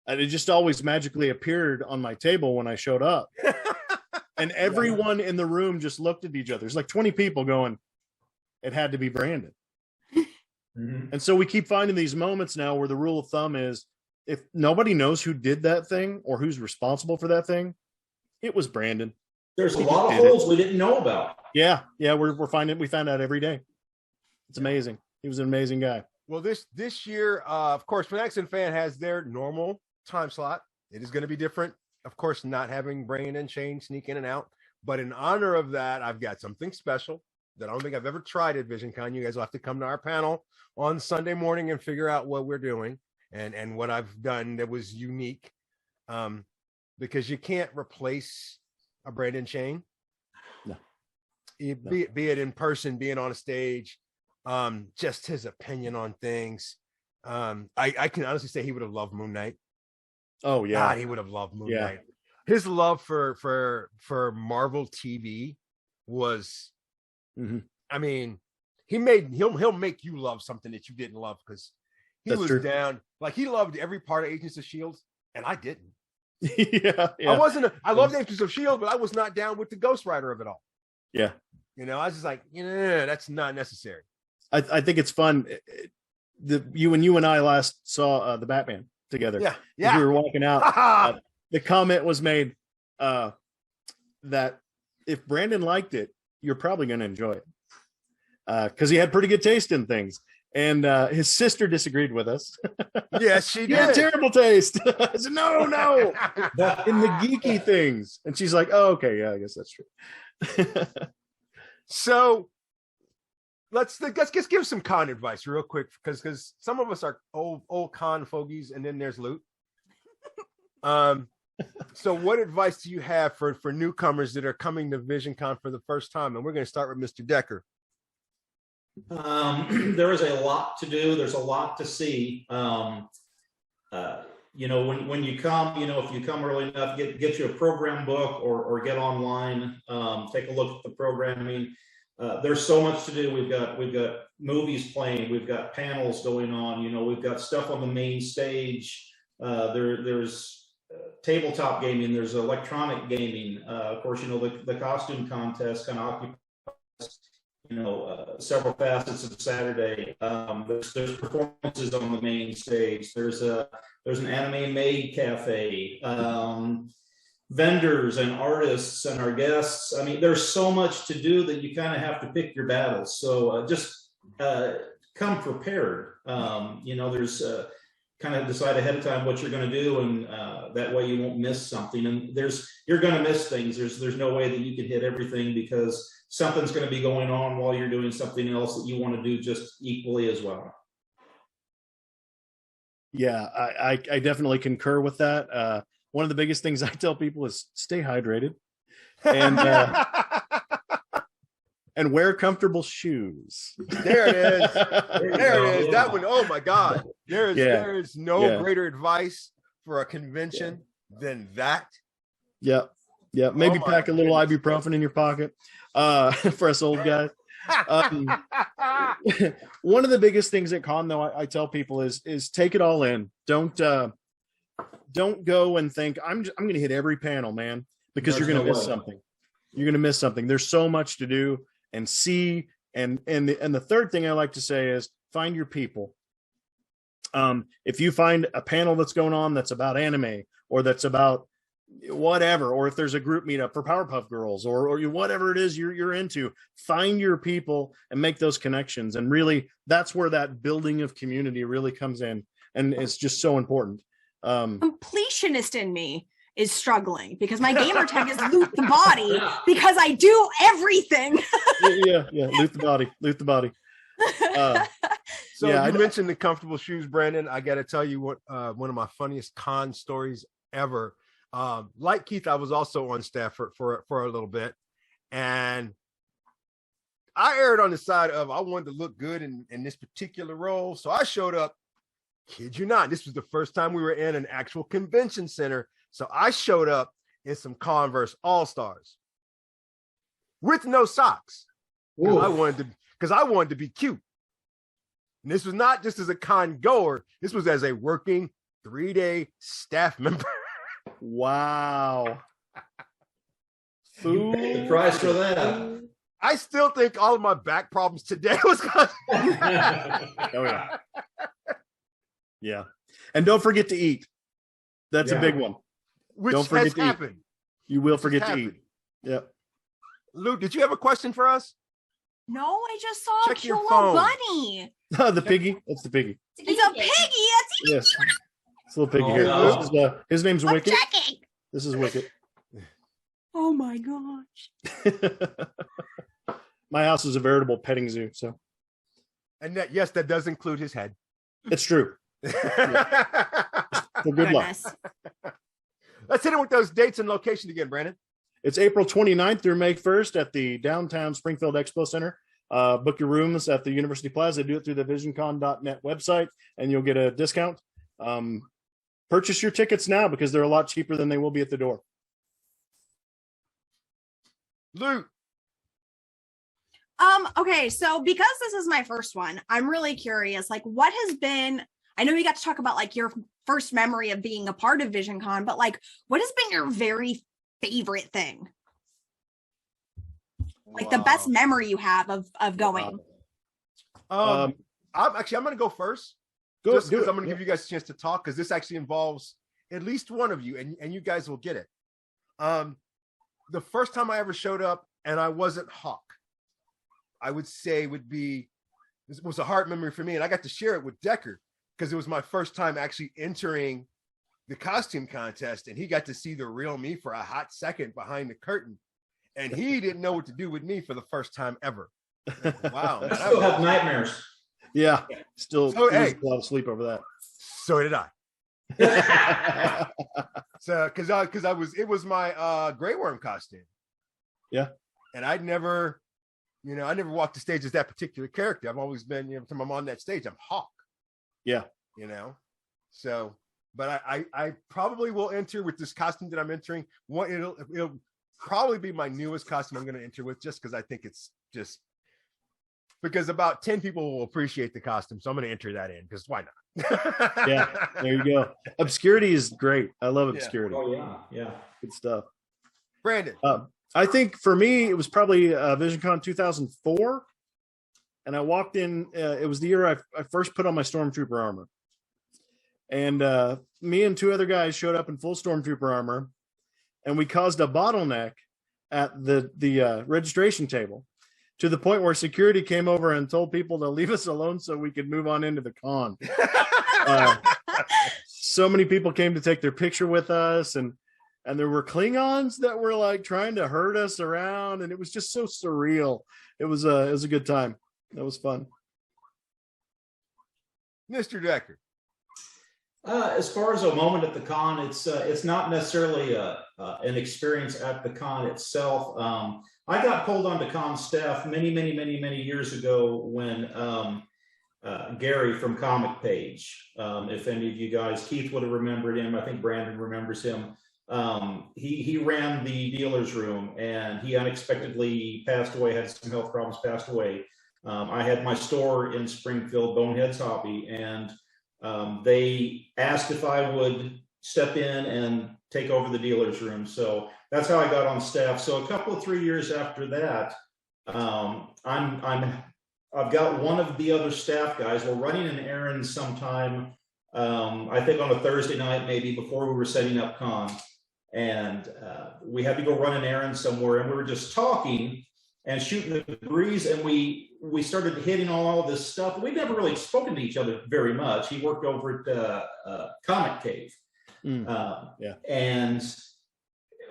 it just always magically appeared on my table when I showed up. And everyone in the room just looked at each other. There's like 20 people going, it had to be Brandon. Mm-hmm. And so we keep finding these moments now where the rule of thumb is, if nobody knows who did that thing or who's responsible for that thing, it was Brandon. There's a lot of holes we didn't know about. Yeah, we find out every day. It's amazing. He was an amazing guy. Well, this year, of course, Fanatics and Fan has their normal time slot. It is going to be different, of course, not having Brandon and Shane sneak in and out. But in honor of that, I've got something special that I don't think I've ever tried at VisionCon. You guys will have to come to our panel on Sunday morning and figure out what we're doing. And what I've done that was unique, because you can't replace a Brandon Shane. No. Be it in person, being on a stage, just his opinion on things. I can honestly say he would have loved Moon Knight. Oh yeah, God, he would have loved Moon Knight. His love for Marvel TV was, I mean, he'll make you love something that you didn't love, because he was down. Like, he loved every part of Agents of S.H.I.E.L.D., and I didn't. Yeah. I loved Agents of S.H.I.E.L.D., but I was not down with the Ghost Rider of it all. Yeah. I was just like, that's not necessary. I think it's fun. You and I last saw the Batman together. Yeah. We were walking out. The comment was made that if Brandon liked it, you're probably going to enjoy it, because he had pretty good taste in things. And his sister disagreed with us. Yes, she did. You had terrible taste. I said, no, in the geeky things. And she's like, oh, okay, yeah, I guess that's true. So let's just give some con advice real quick, because some of us are old con fogies, and then there's Loot. So what advice do you have for newcomers that are coming to VisionCon for the first time? And we're going to start with Mr. Decker. There is a lot to do. There's a lot to see. When you come, if you come early enough, get you a program book or get online, take a look at the programming. There's so much to do. We've got movies playing. We've got panels going on. We've got stuff on the main stage. There's tabletop gaming. There's electronic gaming. Of course, the costume contest kind of occupies several facets of Saturday. There's performances on the main stage. There's an anime maid cafe. vendors and artists and our guests. I mean, there's so much to do that you kind of have to pick your battles. So just come prepared. There's kind of decide ahead of time what you're going to do, and that way you won't miss something. And you're going to miss things. There's no way that you can hit everything, because something's going to be going on while you're doing something else that you want to do just equally as well. Yeah, I definitely concur with that. One of the biggest things I tell people is stay hydrated, and and wear comfortable shoes. There it is. There it is. That one. Oh my God. There is no greater advice for a convention than that. Yeah. Yeah. Maybe pack a little ibuprofen in your pocket for us old guys. One of the biggest things at con, though, I tell people is take it all in. Don't go and think I'm going to hit every panel, man, because you're going to miss something. You're going to miss something. There's so much to do and see. And the third thing I like to say is find your people. If you find a panel that's going on that's about anime, or that's about whatever, or if there's a group meetup for Powerpuff Girls, or whatever it is you're into, find your people and make those connections. And really, that's where that building of community really comes in, and it's just so important. Completionist in me is struggling because my gamer tag is loot the body, because I do everything. yeah, loot the body. So you mentioned the comfortable shoes, Brandon. I got to tell you what one of my funniest con stories ever. Like Keith, I was also on staff for a little bit, and I erred on the side of I wanted to look good in this particular role. So I showed up, kid you not, this was the first time we were in an actual convention center. So I showed up in some Converse All-Stars with no socks. I wanted to be cute. And this was not just as a con goer, this was as a working 3-day staff member. Wow. You paid the price for that. I still think all of my back problems today was because oh yeah. Yeah. And don't forget to eat. That's a big one. Which don't forget has to happened. Eat. You will forget to eat. Yep. Luke, did you have a question for us? No, I just saw Check a your cute phone. little bunny. The piggy. That's the piggy. It's a piggy. That's Yes. It's a little piggy here. no. This is, his name's I'm Wicket. checking. This is Wicket. Oh my gosh. My house is a veritable petting zoo, so And that does include his head. it's true. For good luck. Goodness. Let's hit it with those dates and location again, Brandon. It's April 29th through May 1st at the downtown Springfield Expo Center. Book your rooms at the University Plaza. Do it through the visioncon.net website, and you'll get a discount. Purchase your tickets now because they're a lot cheaper than they will be at the door. Luke. Okay, so because this is my first one, I'm really curious, like what has been, I know we got to talk about like your first memory of being a part of VisionCon, but like what has been your very favorite thing? Like the best memory you have of going. I'm going to go first. Just because I'm going to give you guys a chance to talk, because this actually involves at least one of you, and you guys will get it. The first time I ever showed up and I wasn't Hawk, I would say this was a hard memory for me, and I got to share it with Decker because it was my first time actually entering the costume contest, and he got to see the real me for a hot second behind the curtain, and he didn't know what to do with me for the first time ever. Wow. I still have nightmares. Yeah, still So, a lot of sleep over that. So did I. So because it was my Grey Worm costume. Yeah. And I never walked the stage as that particular character. I've always been, every time I'm on that stage, I'm Hawk. Yeah. So, but I probably will enter with this costume that I'm entering. It'll probably be my newest costume I'm going to enter with, just because I think it's just because about 10 people will appreciate the costume. So I'm going to enter that in because why not? Yeah, there you go. Obscurity is great. I love obscurity. Oh yeah. Good stuff. Brandon. I think for me, it was probably VisionCon 2004. And I walked in, it was the year I first put on my Stormtrooper armor. And me and two other guys showed up in full Stormtrooper armor. and we caused a bottleneck at the registration table, to the point where security came over and told people to leave us alone so we could move on into the con. So many people came to take their picture with us, and there were Klingons that were like trying to herd us around, and it was just so surreal. It was a good time. That was fun. Mr. Decker. As far as a moment at the con, it's not necessarily an experience at the con itself. I got pulled onto con staff many years ago when Gary from Comic Page, if any of you guys, Keith would have remembered him. I think Brandon remembers him. He ran the dealer's room, and he unexpectedly passed away, had some health problems, passed away. I had my store in Springfield, Bonehead's Hobby, and they asked if I would step in and take over the dealer's room. So that's how I got on staff. So a couple of 3 years after that, I've got one of the other staff guys. We're running an errand sometime, I think on a Thursday night, maybe before we were setting up con. And we had to go run an errand somewhere, and we were just talking and shooting the breeze, and we started hitting all of this stuff. We'd never really spoken to each other very much. He worked over at Comic Cave. And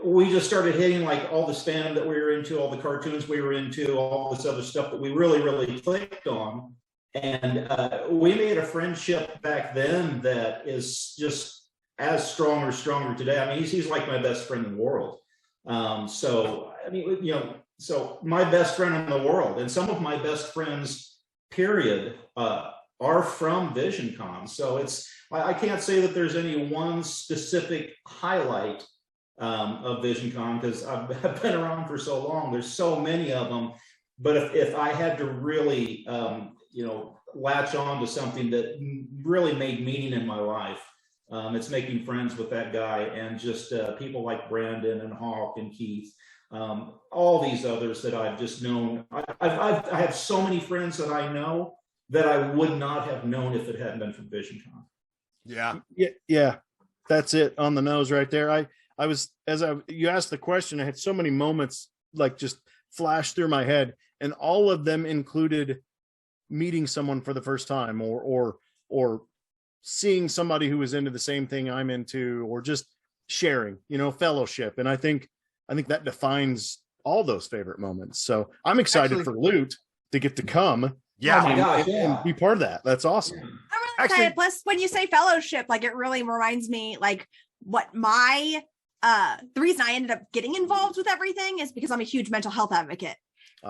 we just started hitting like all the stand that we were into, all the cartoons we were into, all this other stuff that we really clicked on. And we made a friendship back then that is just as strong or stronger today. I mean, he's like my best friend in the world. So, I mean, you know, so my best friend in the world, and some of my best friends, period, are from Visioncon. So I can't say that there's any one specific highlight of Visioncon, because I've been around for so long. There's so many of them. But if I had to really, you know, latch on to something that really made meaning in my life, it's making friends with that guy, and just people like Brandon and Hawk and Keith, all these others that I've just known. I have so many friends that I know that I would not have known if it hadn't been for Visioncon. Yeah, that's it on the nose right there. You asked the question, I had so many moments like just flash through my head, and all of them included meeting someone for the first time, or seeing somebody who was into the same thing I'm into, or just sharing, you know, fellowship. And I think that defines all those favorite moments. So I'm excited for Loot to get to come. Yeah, oh my gosh, and be part of that. That's awesome. I'm really excited. Plus, when you say fellowship, like, it really reminds me, like, what my the reason I ended up getting involved with everything is because I'm a huge mental health advocate.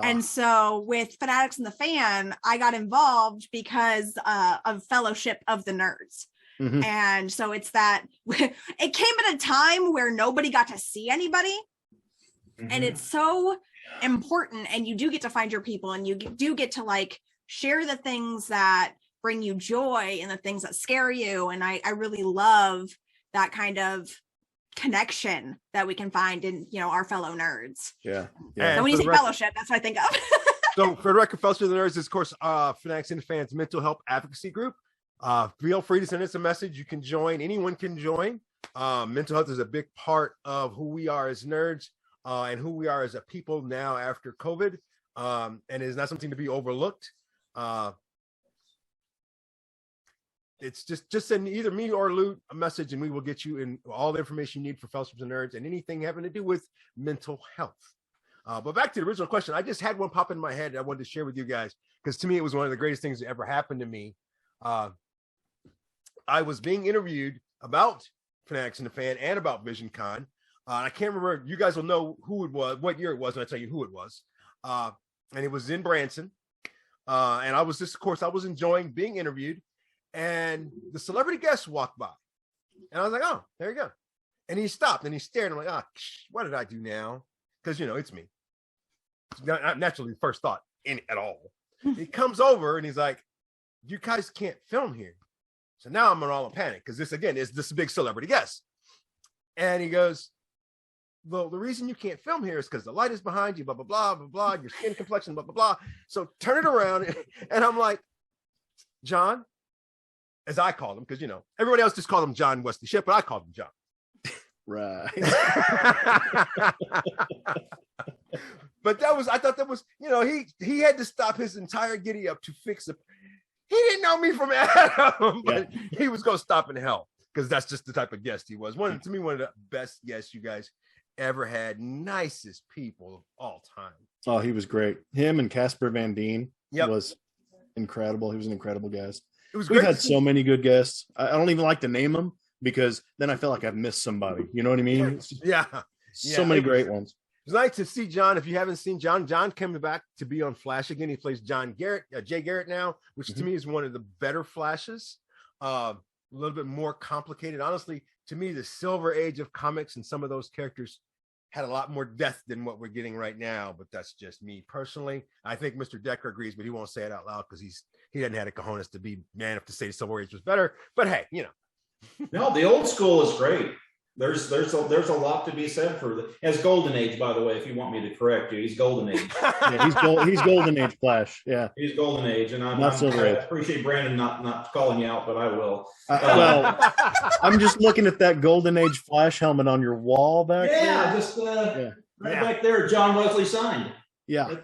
And so with Fanatics and the Fan, I got involved because of Fellowship of the Nerds. Mm-hmm. And so it's that it came at a time where nobody got to see anybody. Mm-hmm. And it's so important, and you do get to find your people, and you do get to like share the things that bring you joy and the things that scare you. And I really love that kind of connection that we can find in, you know, our fellow nerds. Yeah. So when you say fellowship, that's what I think of. So for the record, Fellowship of the Nerds is, of course, Fanatics and the Fans mental health advocacy group. Feel free to send us a message. You can join. Anyone can join. Mental health is a big part of who we are as nerds, and who we are as a people now after COVID. And it is not something to be overlooked. It's just send either me or Lou a message, and we will get you in all the information you need for Fellowship of the Nerds and anything having to do with mental health. But back to the original question, I just had one pop in my head that I wanted to share with you guys, because to me, it was one of the greatest things that ever happened to me. I was being interviewed about Fanatics and the Fan and about Visioncon. I can't remember. You guys will know who it was, what year it was, when I tell you who it was. And it was in Branson. And I was just, of course, I was enjoying being interviewed. And the celebrity guest walked by. And I was like, oh, there you go. And he stopped and he stared. I'm like, oh, what did I do now? Because, you know, it's me. It's not naturally the first thought at all. He comes over and he's like, you guys can't film here. So now I'm in all a panic, because this, again, is this big celebrity guest. And he goes, well, the reason you can't film here is because the light is behind you, blah, blah, blah, blah, blah, your skin complexion, blah, blah, blah. So turn it around. And I'm like, John, as I call him, because, you know, everybody else just called him John Wesley Shipp, but I called him John. Right. But I thought that was, he had to stop his entire giddy up to fix it. He didn't know me from Adam, but he was going to stop in hell because that's just the type of guest he was. To me, one of the best guests you guys ever had. Nicest people of all time. Oh, he was great. Him and Casper Van Dien was incredible. He was an incredible guest. We've had so many good guests. I don't even like to name them because then I feel like I've missed somebody. You know what I mean? So many great ones. It's nice to see John. If you haven't seen John coming back to be on Flash again. He plays Jay Garrett now, which to me is one of the better Flashes. A little bit more complicated. Honestly, to me, the Silver Age of comics and some of those characters had a lot more depth than what we're getting right now. But that's just me personally. I think Mr. Decker agrees, but he won't say it out loud because he doesn't have the cojones to be man enough to say the Silver Age was better. But hey, No, the old school is great. There's a lot to be said for as Golden Age, by the way. If you want me to correct you, he's Golden Age. He's Golden Age Flash. Yeah, he's Golden Age, and I appreciate Brandon not calling you out, but I will. Well, I'm just looking at that Golden Age Flash helmet on your wall back there. Back there, John Wesley signed. Yeah.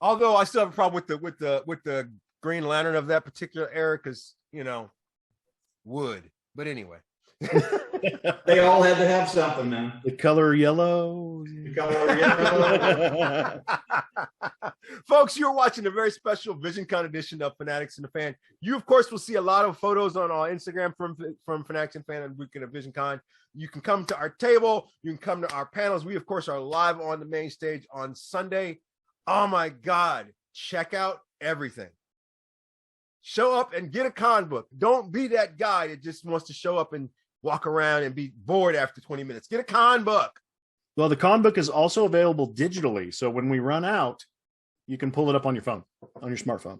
Although I still have a problem with the Green Lantern of that particular era because wood, but anyway. They all had to have something, man. The color yellow. Folks, you're watching a very special VisionCon edition of Fanatics and the Fan. You, of course, will see a lot of photos on our Instagram from Fanatics and Fan and Weekend of VisionCon. You can come to our table. You can come to our panels. We, of course, are live on the main stage on Sunday. Oh, my God. Check out everything. Show up and get a con book. Don't be that guy that just wants to show up and walk around and be bored after 20 minutes. Get a con book. Well, the con book is also available digitally. So when we run out, you can pull it up on your phone, on your smartphone.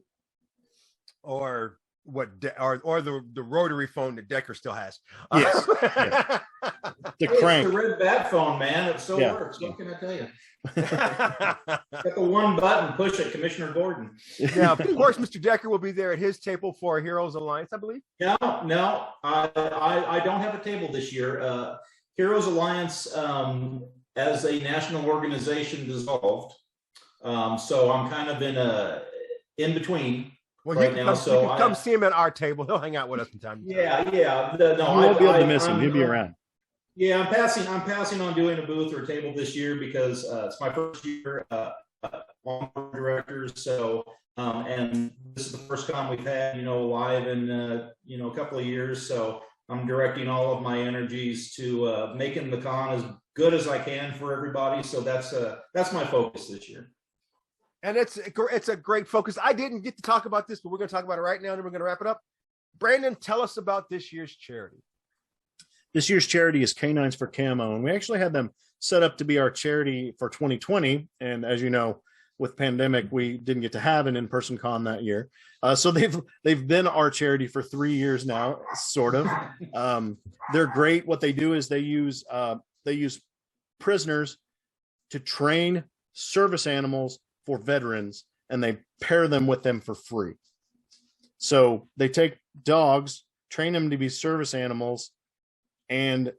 Or the rotary phone that Decker still has. Yes. The crank. It's the red bat phone, man. It still works. What can I tell you? Got the one button, push it, Commissioner Gordon. Now, of course, Mr. Decker will be there at his table for Heroes Alliance, I believe. No, I don't have a table this year. Heroes Alliance, as a national organization, dissolved. So I'm kind of in between. Well, right now, so you can come see him at our table. He'll hang out with us from time to time. Yeah. You won't be able to miss him. He'll be around. Yeah, I'm passing on doing a booth or table this year because it's my first year on directors. So and this is the first con we've had, live in a couple of years. So I'm directing all of my energies to making the con as good as I can for everybody. So that's my focus this year. And it's a great focus. I didn't get to talk about this, but we're going to talk about it right now, and then we're going to wrap it up. Brandon, tell us about this year's charity. This year's charity is Canines for Camo, and we actually had them set up to be our charity for 2020. And as you know, with pandemic, we didn't get to have an in-person con that year. So they've been our charity for 3 years now, sort of. They're great. What they do is they use prisoners to train service animals for veterans, and they pair them with them for free. So they take dogs, train them to be service animals, and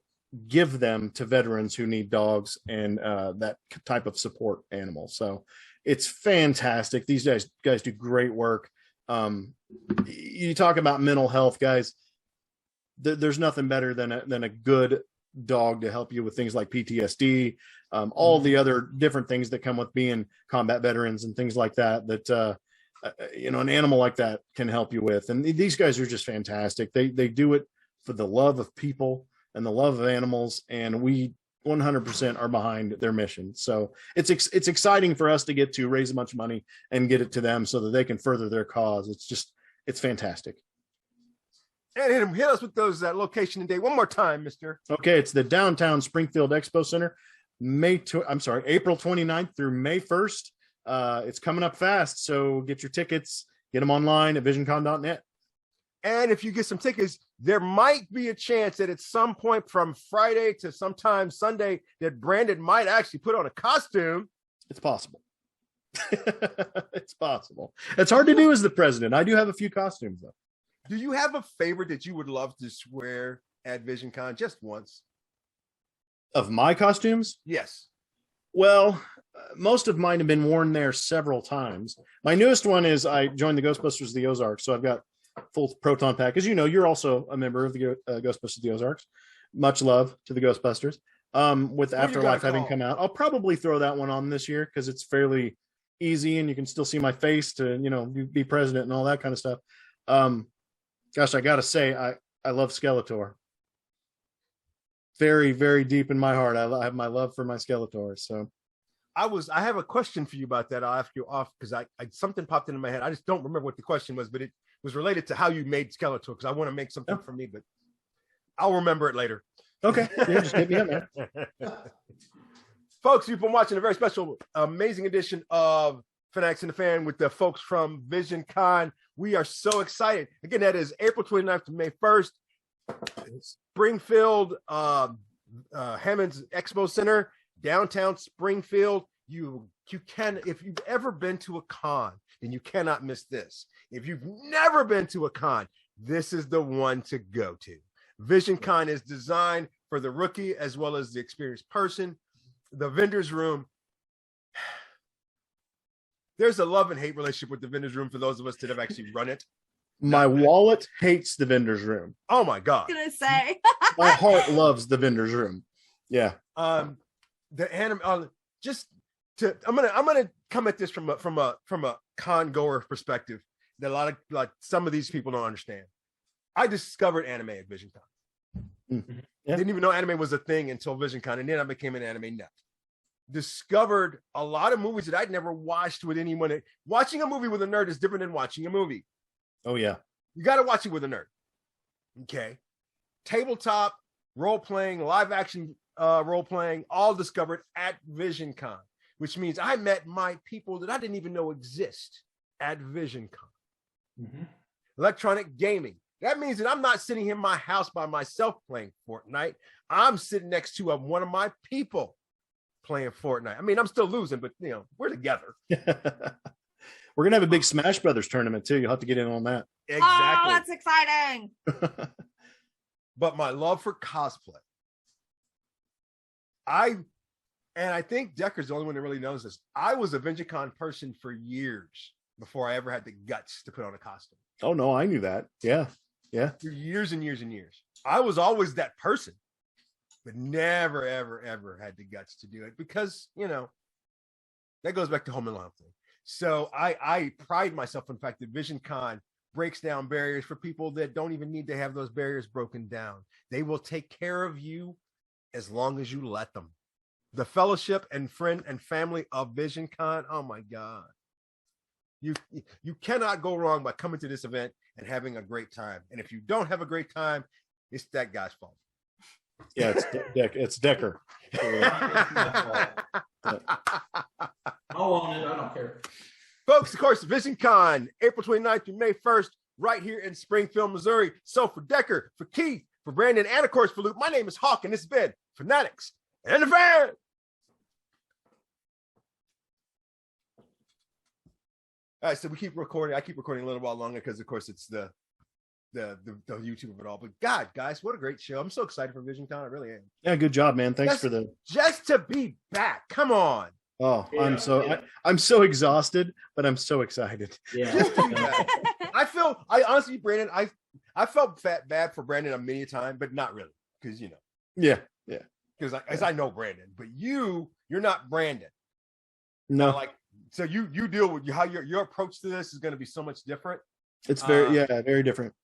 give them to veterans who need dogs and that type of support animal. So it's fantastic. These guys do great work. You talk about mental health, guys. There's nothing better than a good dog to help you with things like PTSD, all the other different things that come with being combat veterans and things like that, an animal like that can help you with. And these guys are just fantastic. They do it for the love of people and the love of animals. And we 100% are behind their mission. So it's exciting for us to get to raise a bunch of money and get it to them so that they can further their cause. It's fantastic. And hit us with that location and date one more time, mister. Okay, it's the downtown Springfield Expo Center, April 29th through May 1st. It's coming up fast, so get your tickets, get them online at visioncon.net. And if you get some tickets, there might be a chance that at some point from Friday to sometime Sunday that Brandon might actually put on a costume. It's possible. It's possible. It's hard to do as the president. I do have a few costumes, though. Do you have a favorite that you would love to swear at VisionCon just once? Of my costumes? Yes. Well, most of mine have been worn there several times. My newest one is I joined the Ghostbusters of the Ozarks, so I've got full proton pack. As you know, you're also a member of the Ghostbusters of the Ozarks. Much love to the Ghostbusters. With Afterlife having come out, I'll probably throw that one on this year because it's fairly easy and you can still see my face to, be president and all that kind of stuff. Gosh, I gotta say, I love Skeletor. Very, very deep in my heart. I have my love for my Skeletor. So I have a question for you about that. I'll ask you off because I something popped into my head. I just don't remember what the question was, but it was related to how you made Skeletor because I want to make something for me, but I'll remember it later. Okay. Yeah, just hit me up, man. Folks, you've been watching a very special, amazing edition of Fanatics and the Fan with the folks from VisionCon. We are so excited. Again, that is April 29th to May 1st. Springfield, Hammond's Expo Center, downtown Springfield. You can, if you've ever been to a con, then you cannot miss this. If you've never been to a con, this is the one to go to. VisionCon is designed for the rookie as well as the experienced person. The vendors room. There's a love and hate relationship with the vendors room for those of us that have actually run it. My wallet hates the vendors room. Oh my God. I was gonna say. My heart loves the vendors room. Yeah. The anime I'm gonna come at this from a con goer perspective that a lot of some of these people don't understand. I discovered anime at VisionCon. Mm-hmm. Yeah. Didn't even know anime was a thing until VisionCon, and then I became an anime nut. Discovered a lot of movies that I'd never watched with anyone. Watching a movie with a nerd is different than watching a movie. Oh yeah. You got to watch it with a nerd. Okay. Tabletop, role-playing, live-action role-playing, all discovered at VisionCon, which means I met my people that I didn't even know exist at VisionCon. Mm-hmm. Electronic gaming. That means that I'm not sitting in my house by myself playing Fortnite. I'm sitting next to one of my people playing Fortnite. I mean, I'm still losing, but we're together. We're gonna have a big Smash Brothers tournament too. You'll have to get in on that. Exactly. Oh, that's exciting. But my love for cosplay. I think Decker's the only one that really knows this. I was a VentureCon person for years before I ever had the guts to put on a costume. Oh no, I knew that. Yeah. For years and years and years. I was always that person, but never, ever, ever had the guts to do it because, that goes back to Home Alone thing. So I pride myself in the fact that VisionCon breaks down barriers for people that don't even need to have those barriers broken down. They will take care of you as long as you let them. The fellowship and friend and family of VisionCon, oh my God. You cannot go wrong by coming to this event and having a great time. And if you don't have a great time, it's that guy's fault. Yeah, it's Decker. I'll own it. I don't care. Folks, of course, VisionCon, April 29th through May 1st, right here in Springfield, Missouri. So for Decker, for Keith, for Brandon, and of course for Luke, my name is Hawk, and this has been Fanatics and the Fan. All right, so we keep recording. I keep recording a little while longer because, of course, it's the YouTube of it all. But God, guys, what a great show! I'm so excited for VisionCon. I really am. Yeah, good job, man. Thanks for just to be back. Come on. Oh, yeah, I'm so exhausted, but I'm so excited. Yeah. I honestly, Brandon, I felt bad for Brandon many a time, but not really, because Yeah. Because I know Brandon, but you're not Brandon. No. So you deal with how your approach to this is going to be so much different. It's very different.